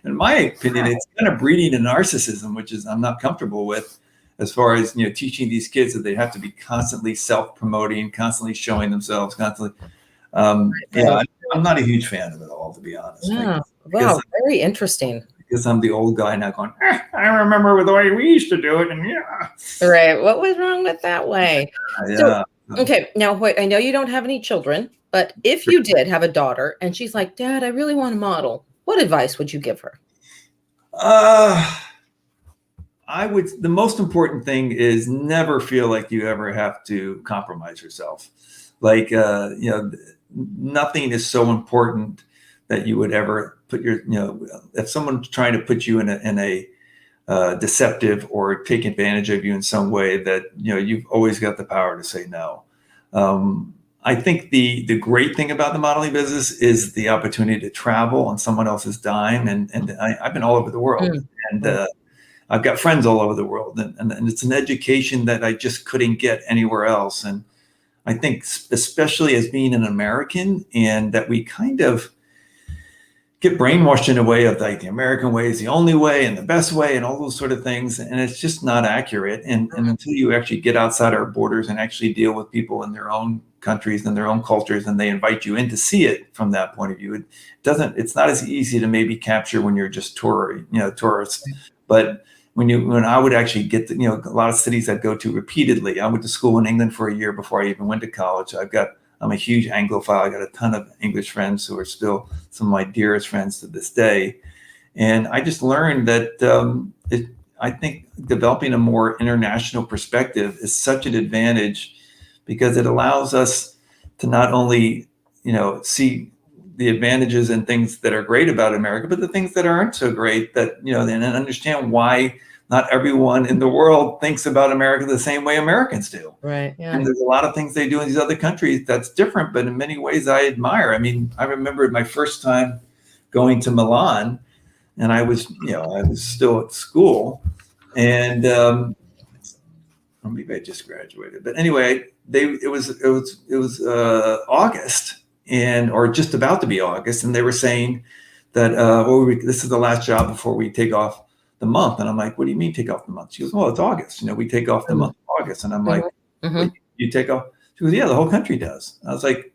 my opinion, it's kind of breeding a narcissism, which is I'm not comfortable with, as far as, teaching these kids that they have to be constantly self-promoting, constantly showing themselves, constantly. I'm not a huge fan of it all, to be honest. Yeah. Wow. Very interesting. Because I'm the old guy now going, I remember the way we used to do it. And Right. What was wrong with that way? Okay. Now, Hoyt, I know you don't have any children, but if you did have a daughter and she's like, Dad, I really want to model, what advice would you give her? The most important thing is never feel like you ever have to compromise yourself. Like, nothing is so important that you would ever put if someone's trying to put you in a deceptive or take advantage of you in some way, that, you've always got the power to say no. I think the great thing about the modeling business is the opportunity to travel on someone else's dime. And I've been all over the world, and I've got friends all over the world, and it's an education that I just couldn't get anywhere else. And I think especially as being an American, and that we kind of get brainwashed in a way of like the American way is the only way and the best way and all those sort of things. And it's just not accurate. And until you actually get outside our borders and actually deal with people in their own countries and their own cultures, and they invite you in to see it from that point of view, it's not as easy to maybe capture when you're just tourists. But when I would actually get to, a lot of cities I'd go to repeatedly. I went to school in England for a year before I even went to college. I'm a huge Anglophile. I got a ton of English friends who are still some of my dearest friends to this day. And I just learned that I think developing a more international perspective is such an advantage, because it allows us to not only, see the advantages and things that are great about America, but the things that aren't so great, that, and understand why not everyone in the world thinks about America the same way Americans do. Right. Yeah. And there's a lot of things they do in these other countries that's different, but in many ways I admire. I mean, I remember my first time going to Milan, and I was still at school, and maybe I just graduated, but anyway, it was August, or just about to be August, and they were saying that this is the last job before we take off the month. And I'm like, what do you mean take off the month? She goes, well, it's August. We take off the month of August. And I'm like, you take off? She goes, yeah, the whole country does. I was like,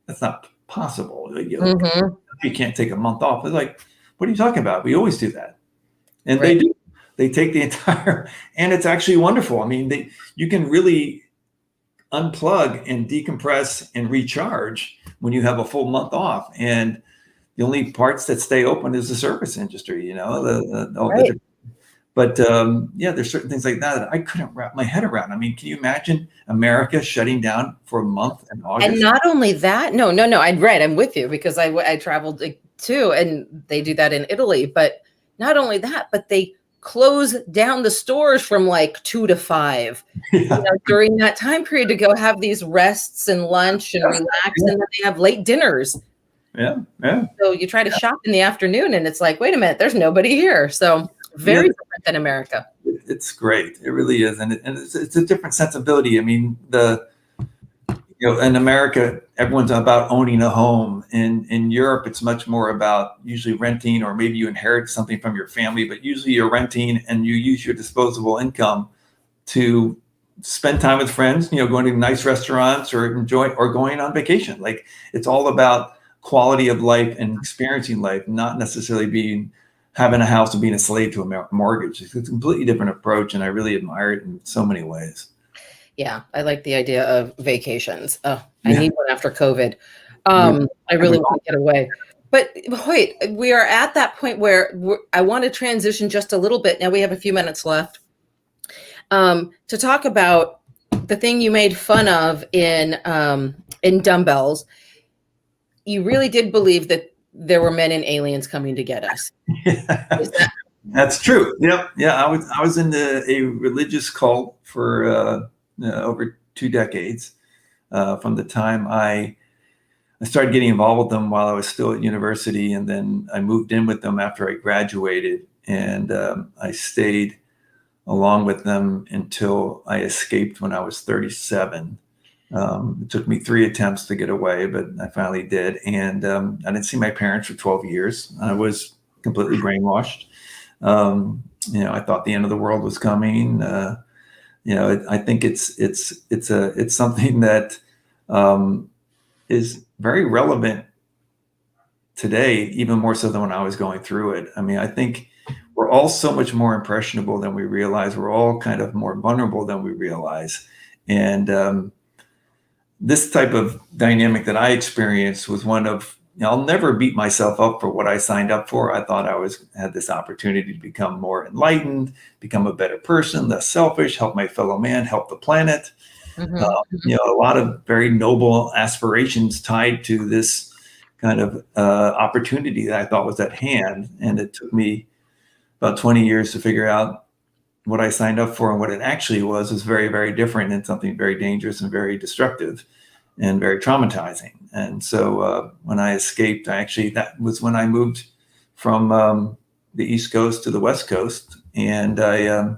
that's not possible. You can't take a month off. It's like, what are you talking about? We always do that. And they do. They take the entire, and it's actually wonderful. I mean, you can really unplug and decompress and recharge when you have a full month off. And the only parts that stay open is the service industry, but there's certain things like that I couldn't wrap my head around. I mean, can you imagine America shutting down for a month in August? And not only that, no, I'm with you, because I traveled too, and they do that in Italy. But not only that, but they close down the stores from like 2 to 5 during that time period to go have these rests and lunch and relax, and then they have late dinners. Yeah. So you try to shop in the afternoon, and it's like, wait a minute, there's nobody here. So very different than America. It's great. It really is, and it's a different sensibility. I mean, in America, everyone's about owning a home. In Europe, it's much more about usually renting, or maybe you inherit something from your family, but usually you're renting and you use your disposable income to spend time with friends, going to nice restaurants or going on vacation. Like, it's all about quality of life and experiencing life, not necessarily having a house and being a slave to a mortgage. It's a completely different approach, and I really admire it in so many ways. Yeah, I like the idea of vacations. I need one after COVID. I really want to get away. But Hoyt, we are at that point where I want to transition just a little bit. Now we have a few minutes left to talk about the thing you made fun of in Dumbbells. You really did believe that there were men and aliens coming to get us. That's true. Yep. Yeah. I was in a religious cult for over 2 decades, from the time I started getting involved with them while I was still at university, and then I moved in with them after I graduated, and I stayed along with them until I escaped when I was 37. It took me 3 attempts to get away, but I finally did. And I didn't see my parents for 12 years. I was completely brainwashed. I thought the end of the world was coming. I think it's something that is very relevant today, even more so than when I was going through it. I mean, I think we're all so much more impressionable than we realize. We're all kind of more vulnerable than we realize. And this type of dynamic that I experienced was one of, I'll never beat myself up for what I signed up for. I thought I had this opportunity to become more enlightened, become a better person, less selfish, help my fellow man, help the planet. A lot of very noble aspirations tied to this kind of opportunity that I thought was at hand. And it took me about 20 years to figure out what I signed up for, and what it actually was very, very different, and something very dangerous and very destructive and very traumatizing. And so when I escaped, that was when I moved from the East Coast to the West Coast. And I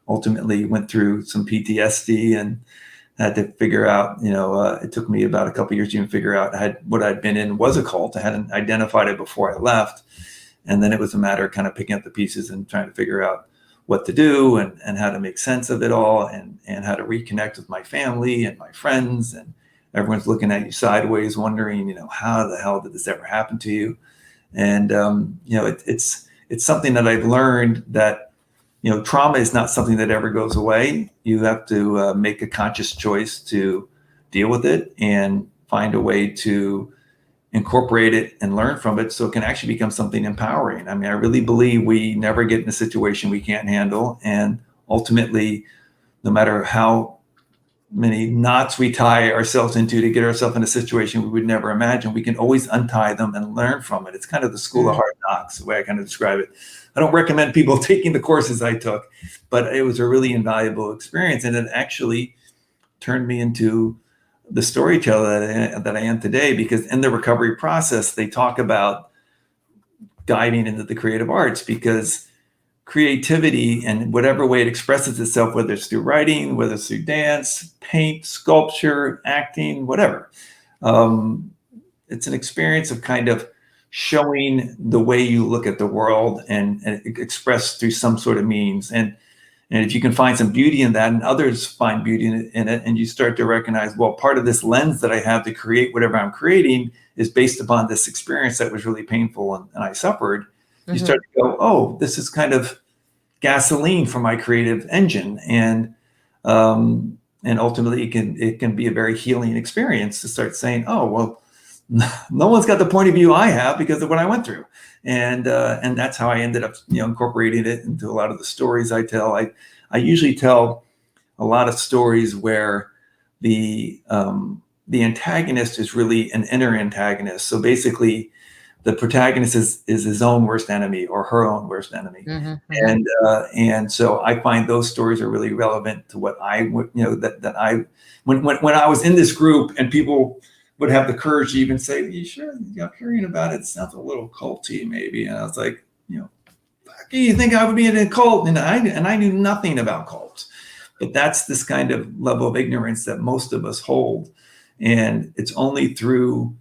ultimately went through some PTSD and had to figure out, it took me about a couple of years to even figure out what I'd been in was a cult. I hadn't identified it before I left. And then it was a matter of kind of picking up the pieces and trying to figure out what to do and how to make sense of it all, and how to reconnect with my family and my friends. And everyone's looking at you sideways, wondering, how the hell did this ever happen to you? And, it's something that I've learned that, trauma is not something that ever goes away. You have to make a conscious choice to deal with it and find a way to incorporate it and learn from it so it can actually become something empowering. I mean, I really believe we never get in a situation we can't handle. And ultimately, no matter how many knots we tie ourselves into to get ourselves in a situation we would never imagine, we can always untie them and learn from it. It's kind of the school of hard knocks, the way I kind of describe it. I don't recommend people taking the courses I took, but it was a really invaluable experience. And it actually turned me into the storyteller that I am today, because in the recovery process, they talk about diving into the creative arts, because creativity and whatever way it expresses itself, whether it's through writing, whether it's through dance, paint, sculpture, acting, whatever. It's an experience of kind of showing the way you look at the world and expressed through some sort of means. And if you can find some beauty in that, and others find beauty in it, and you start to recognize, well, part of this lens that I have to create whatever I'm creating is based upon this experience that was really painful and I suffered. You start to go, oh, this is kind of gasoline for my creative engine, and ultimately it can be a very healing experience to start saying, oh, well, no one's got the point of view I have because of what I went through, and that's how I ended up, incorporating it into a lot of the stories I tell. I usually tell a lot of stories where the antagonist is really an inner antagonist. So basically, the protagonist is his own worst enemy or her own worst enemy. And so I find those stories are really relevant to what I would, when I was in this group and people would have the courage to even say, you sure, hearing about it sounds a little culty maybe. And I was like, fuck, you think I would be in a cult? And I knew nothing about cults, but that's this kind of level of ignorance that most of us hold. And it's only through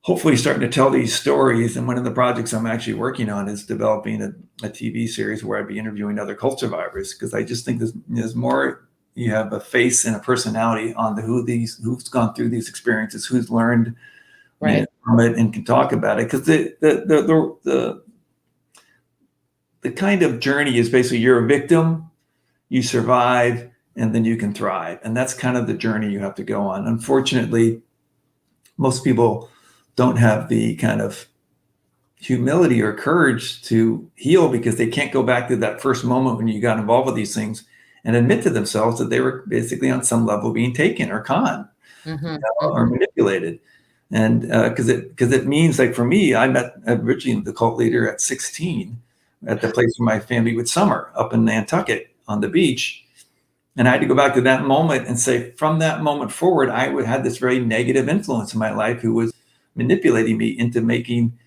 hopefully starting to tell these stories. And one of the projects I'm actually working on is developing a TV series where I'd be interviewing other cult survivors, because I just think there's more, you have a face and a personality on who's gone through these experiences, who's learned from it and can talk about it. Because the kind of journey is basically you're a victim, you survive, and then you can thrive. And that's kind of the journey you have to go on. Unfortunately, most people don't have the kind of humility or courage to heal, because they can't go back to that first moment when you got involved with these things and admit to themselves that they were basically on some level being taken or conned or manipulated. And because it means, like for me, I met originally the cult leader at 16 at the place where my family would summer up in Nantucket on the beach. And I had to go back to that moment and say, from that moment forward, I had this very negative influence in my life who was manipulating me into making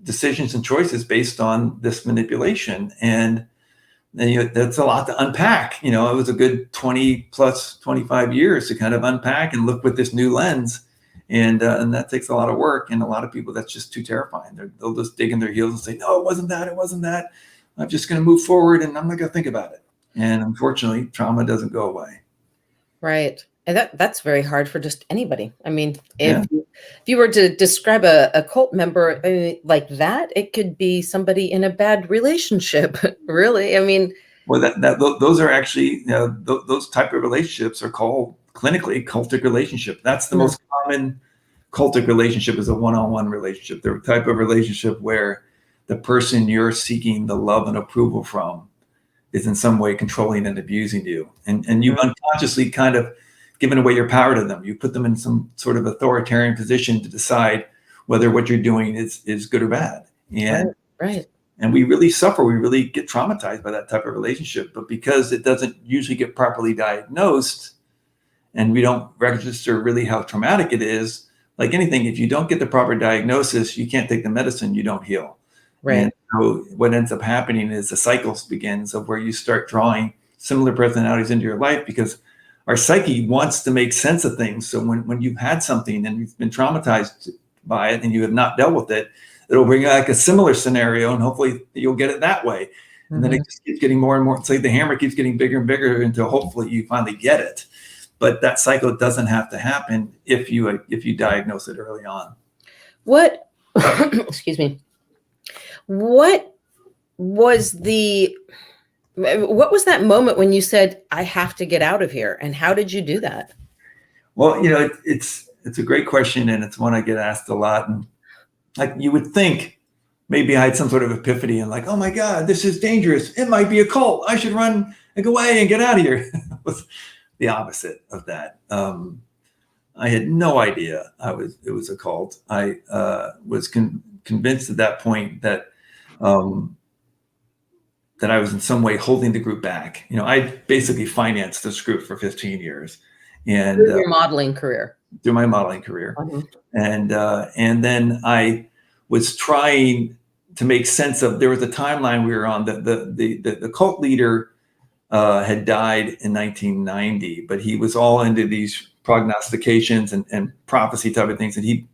decisions and choices based on this manipulation. And that's a lot to unpack. It was a good 25 years to kind of unpack and look with this new lens. And that takes a lot of work. And a lot of people, that's just too terrifying. They'll just dig in their heels and say, no, it wasn't that. I'm just going to move forward and I'm not going to think about it. And unfortunately, trauma doesn't go away. Right. And that's very hard for just anybody. I mean, if you were to describe a cult member like that, it could be somebody in a bad relationship, really. I mean, well, those are actually, those type of relationships are called clinically cultic relationship. That's the most common cultic relationship, is a one-on-one relationship. The type of relationship where the person you're seeking the love and approval from is in some way controlling and abusing you. And you unconsciously kind of given away your power to them. You put them in some sort of authoritarian position to decide whether what you're doing is good or bad. And and we really suffer. We really get traumatized by that type of relationship. But because it doesn't usually get properly diagnosed, and we don't register really how traumatic it is, like anything, if you don't get the proper diagnosis, you can't take the medicine, you don't heal. And so what ends up happening is the cycle begins of where you start drawing similar personalities into your life, because our psyche wants to make sense of things. So when you've had something and you've been traumatized by it and you have not dealt with it, it'll bring like a similar scenario, and hopefully you'll get it that way. And then it just keeps getting more and more. It's like the hammer keeps getting bigger and bigger until hopefully you finally get it. But that cycle doesn't have to happen if you diagnose it early on. What, excuse me, what was that moment when you said, I have to get out of here? And how did you do that? Well, it's a great question, and it's one I get asked a lot. And like, you would think maybe I had some sort of epiphany and like, oh my God, this is dangerous. It might be a cult. I should run and go away and get out of here. the opposite of that. I had no idea it was a cult. I was convinced at that point that that I was in some way holding the group back. I basically financed this group for 15 years, and Through your modeling career. Through my modeling career, Mm-hmm. and then I was trying to make sense of. There was a timeline we were on. The cult leader had died in 1990, but he was all into these prognostications and prophecy type of things, and he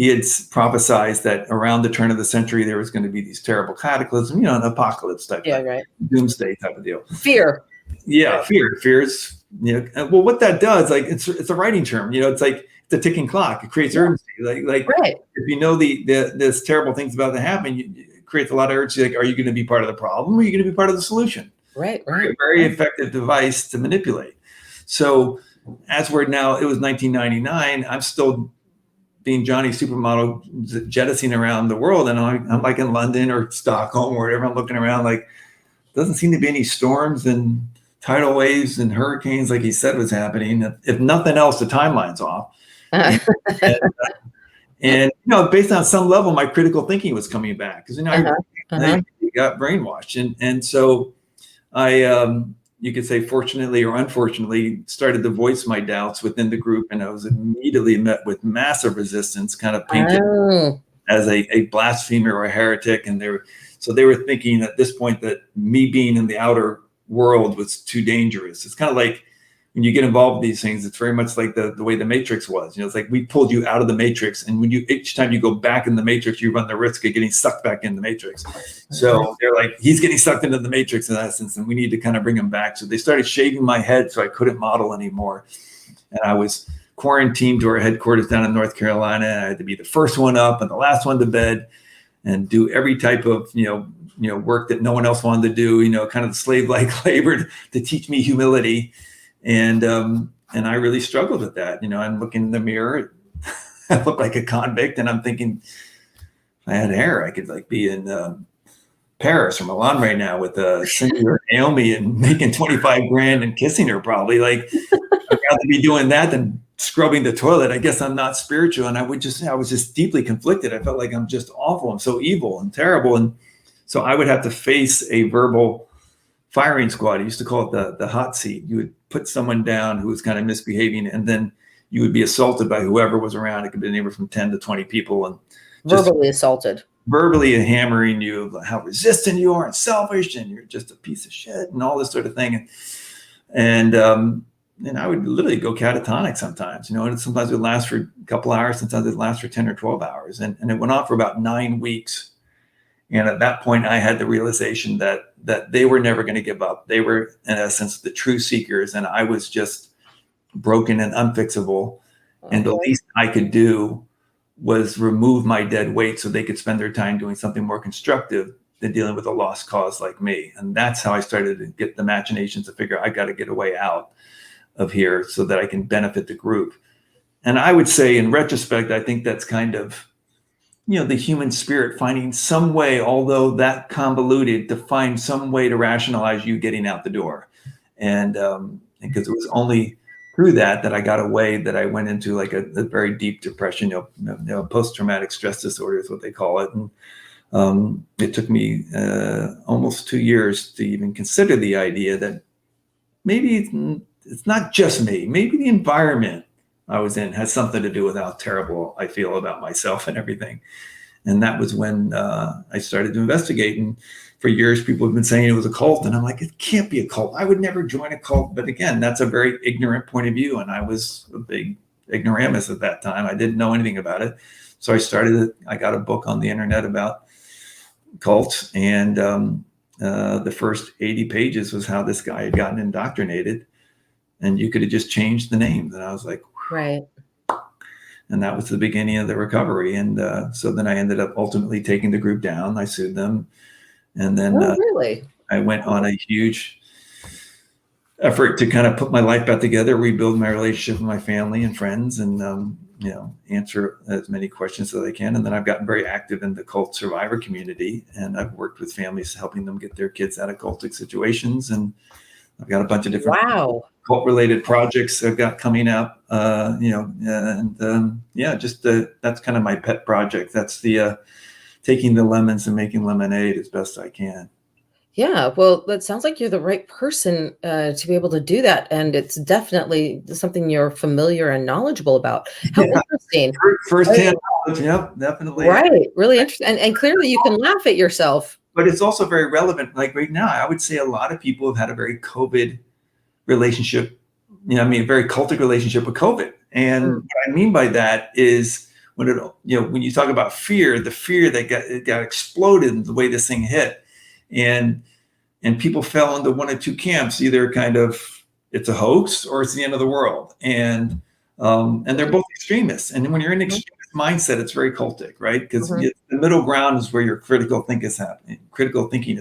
had prophesized that around the turn of the century there was going to be these terrible cataclysms, an apocalypse type, right, doomsday type of deal. Fear. Yeah, fear is well, what that does, like it's a writing term, it's like it's a ticking clock. It creates urgency. Like right. If you know this terrible thing's about to happen, it creates a lot of urgency. Like, are you going to be part of the problem, or are you going to be part of the solution? Right. Very effective device to manipulate. So as we're now, it was 1999. I'm still being Johnny Supermodel, jettisoning around the world, and I'm like in London or Stockholm or wherever. I'm looking around, like, doesn't seem to be any storms and tidal waves and hurricanes like he said was happening. If nothing else, the timeline's off. And based on some level, my critical thinking was coming back because I got brainwashed, and so I. You could say, fortunately or unfortunately, started to voice my doubts within the group, and I was immediately met with massive resistance, kind of painted as a blasphemer or a heretic. And they were thinking at this point that me being in the outer world was too dangerous. It's kind of like when you get involved in these things, it's very much like the way the Matrix was. It's like we pulled you out of the Matrix, and when each time you go back in the Matrix, you run the risk of getting sucked back in the Matrix. So they're like, he's getting sucked into the Matrix in essence, and we need to kind of bring him back. So they started shaving my head so I couldn't model anymore. And I was quarantined to our headquarters down in North Carolina. I had to be the first one up and the last one to bed, and do every type of work that no one else wanted to do. Kind of slave-like labor to teach me humility. And I really struggled with that. I'm looking in the mirror, I look like a convict, and I'm thinking, if I had hair, I could be in Paris or Milan right now with Cindy or Naomi and making 25 grand and kissing her probably. Like, I'd rather be doing that than scrubbing the toilet. I guess I'm not spiritual, and I was just deeply conflicted. I felt like I'm just awful. I'm so evil and terrible, and so I would have to face a verbal firing squad. I used to call it the hot seat. You would put someone down who was kind of misbehaving, and then you would be assaulted by whoever was around. It could be anywhere from 10 to 20 people, and verbally assaulted, verbally hammering you of how resistant you are and selfish, and you're just a piece of shit, and all this sort of thing. And I would literally go catatonic sometimes, and sometimes it would last for a couple hours, sometimes it would last for 10 or 12 hours, and it went on for about 9 weeks. And at that point, I had the realization that they were never going to give up. They were, in essence, the true seekers, and I was just broken and unfixable. And the least I could do was remove my dead weight so they could spend their time doing something more constructive than dealing with a lost cause like me. And that's how I started to get the machinations to figure I got to get a way out of here so that I can benefit the group. And I would say, in retrospect, I think that's kind of the human spirit finding some way, although that convoluted, to find some way to rationalize you getting out the door. And because it was only through that I got away, that I went into like a very deep depression, post-traumatic stress disorder is what they call it. And it took me almost 2 years to even consider the idea that maybe it's not just me, maybe the environment I was in has something to do with how terrible I feel about myself and everything. And that was when I started to investigate. And for years, people have been saying it was a cult. And I'm like, it can't be a cult. I would never join a cult. But again, that's a very ignorant point of view. And I was a big ignoramus at that time. I didn't know anything about it. So I got a book on the internet about cults. And the first 80 pages was how this guy had gotten indoctrinated. And you could have just changed the names. And I was like, right. And that was the beginning of the recovery. And so then I ended up ultimately taking the group down. I sued them. And then really? I went on a huge effort to kind of put my life back together, rebuild my relationship with my family and friends, and answer as many questions as I can. And then I've gotten very active in the cult survivor community. And I've worked with families, helping them get their kids out of cultic situations. And I've got a bunch of different cult-related projects I've got coming up. That's kind of my pet project. That's the taking the lemons and making lemonade as best I can. Yeah, well, that sounds like you're the right person to be able to do that, and it's definitely something you're familiar and knowledgeable about. How interesting! First-hand knowledge, yep, definitely. Right, really interesting, and clearly you can laugh at yourself. But it's also very relevant. Like right now, I would say a lot of people have had a very COVID relationship. A very cultic relationship with COVID, and what I mean by that is when you talk about fear, the fear that got exploded in the way this thing hit. And people fell into one of two camps, either kind of it's a hoax or it's the end of the world. And they're both extremists. And when you're in an extremist mindset, it's very cultic, right? Because the middle ground is where your critical thinking is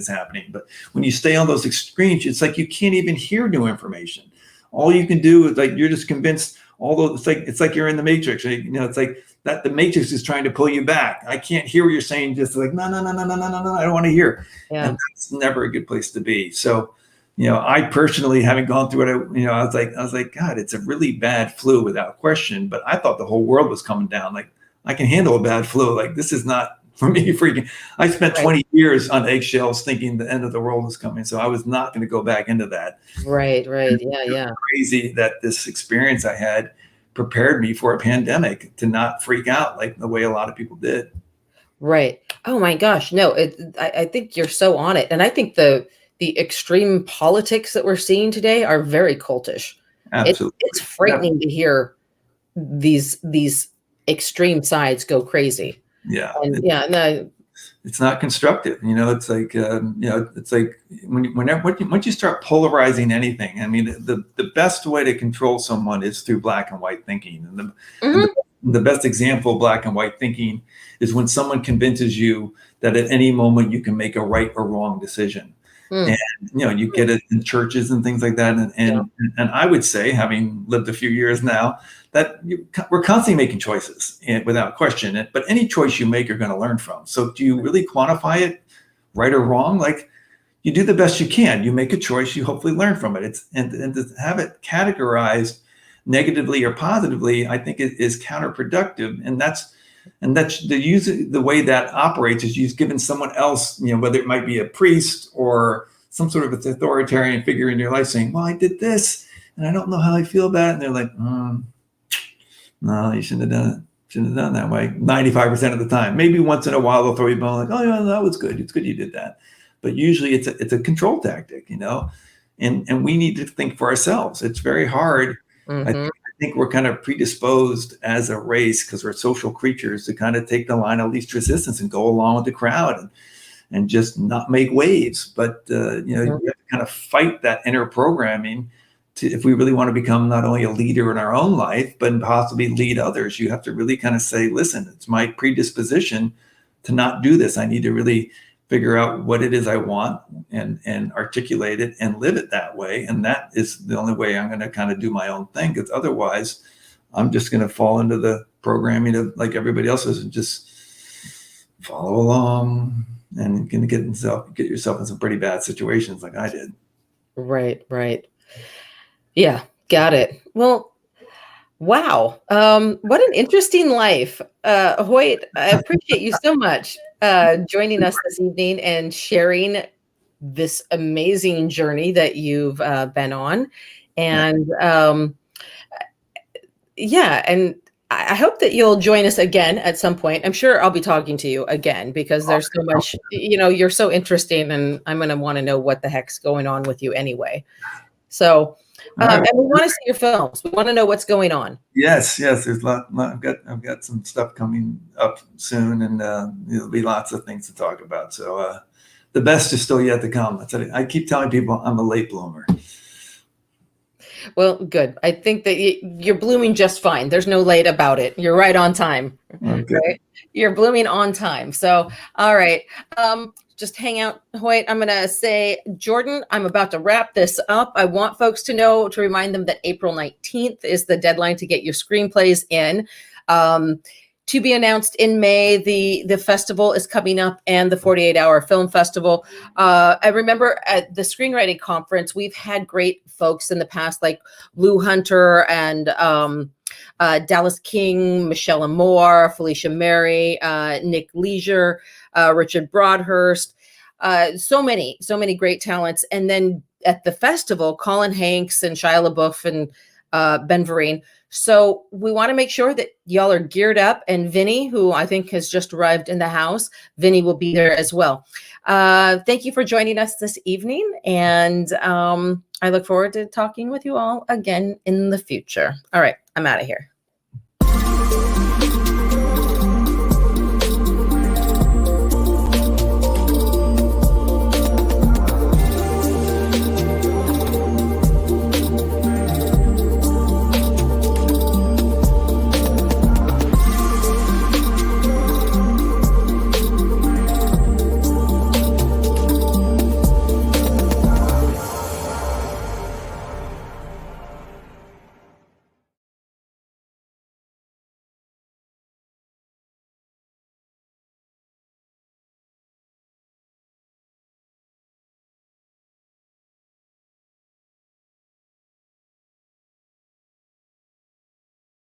happening. But when you stay on those extremes, it's like you can't even hear new information. All you can do is you're just convinced, although it's like you're in the Matrix, right? It's like that the Matrix is trying to pull you back. I can't hear what you're saying. Just like, no, I don't want to hear. Yeah. And that's never a good place to be. So, I personally, having gone through it, I was like, God, it's a really bad flu without question. But I thought the whole world was coming down. Like, I can handle a bad flu. Like, this is not for me freaking. I spent 20 years on eggshells thinking the end of the world was coming. So I was not going to go back into that. Right. Yeah. Crazy that this experience I had prepared me for a pandemic to not freak out like the way a lot of people did. Right. Oh my gosh. No, I think you're so on it. And I think the extreme politics that we're seeing today are very cultish. Absolutely. It's frightening to hear these extreme sides go crazy. Yeah. No. It's not constructive. It's like, it's like once you start polarizing anything, the best way to control someone is through black and white thinking. And the best example of black and white thinking is when someone convinces you that at any moment you can make a right or wrong decision. And, you get it in churches and things like that. And I would say, having lived a few years now, that we're constantly making choices without question. But any choice you make, you're going to learn from. So do you really quantify it, right or wrong? Like, you do the best you can. You make a choice, you hopefully learn from it. And to have it categorized negatively or positively, I think it is counterproductive. And that's the way that operates is you've given someone else, whether it might be a priest or some sort of authoritarian figure in your life saying, well, I did this and I don't know how I feel about it. And they're like, no, you shouldn't have done it. Shouldn't have done that way. 95% of the time. Maybe once in a while they'll throw you a bone like, oh yeah, that was good. It's good you did that. But usually it's a control tactic, and we need to think for ourselves. It's very hard. I think we're kind of predisposed as a race, because we're social creatures, to kind of take the line of least resistance and go along with the crowd and just not make waves. But you have to kind of fight that inner programming if we really want to become not only a leader in our own life, but possibly lead others. You have to really kind of say, listen, it's my predisposition to not do this. I need to really figure out what it is I want and articulate it and live it that way. And that is the only way I'm going to kind of do my own thing, because otherwise I'm just going to fall into the programming of like everybody else is and just follow along and going to get yourself in some pretty bad situations like I did. Right. Yeah, got it. Well, wow. What an interesting life. Hoyt, I appreciate you so much joining us this evening and sharing this amazing journey that you've been on. And and I hope that you'll join us again at some point. I'm sure I'll be talking to you again because there's so much, you're so interesting, and I'm going to want to know what the heck's going on with you anyway. So, and we want to see your films. We want to know what's going on. Yes. There's a lot. I've got some stuff coming up soon, and there'll be lots of things to talk about. So the best is still yet to come. I keep telling people I'm a late bloomer. Well, good. I think that you're blooming just fine. There's no late about it. You're right on time. Okay. Right? You're blooming on time. So, all right. Just hang out, Hoyt. I'm going to say, Jordan, I'm about to wrap this up. I want folks to remind them that April 19th is the deadline to get your screenplays in. to be announced in May. The festival is coming up, and the 48-hour film festival. I remember at the screenwriting conference, we've had great folks in the past, like Lou Hunter and Dallas King, Michelle Amore, Felicia Mary, Nick Leisure, Richard Broadhurst, so many great talents. And then at the festival, Colin Hanks and Shia LaBeouf and Ben Vereen. So we want to make sure that y'all are geared up, and Vinny, who I think has just arrived in the house, Vinny will be there as well. Thank you for joining us this evening, and I look forward to talking with you all again in the future. All right, I'm out of here.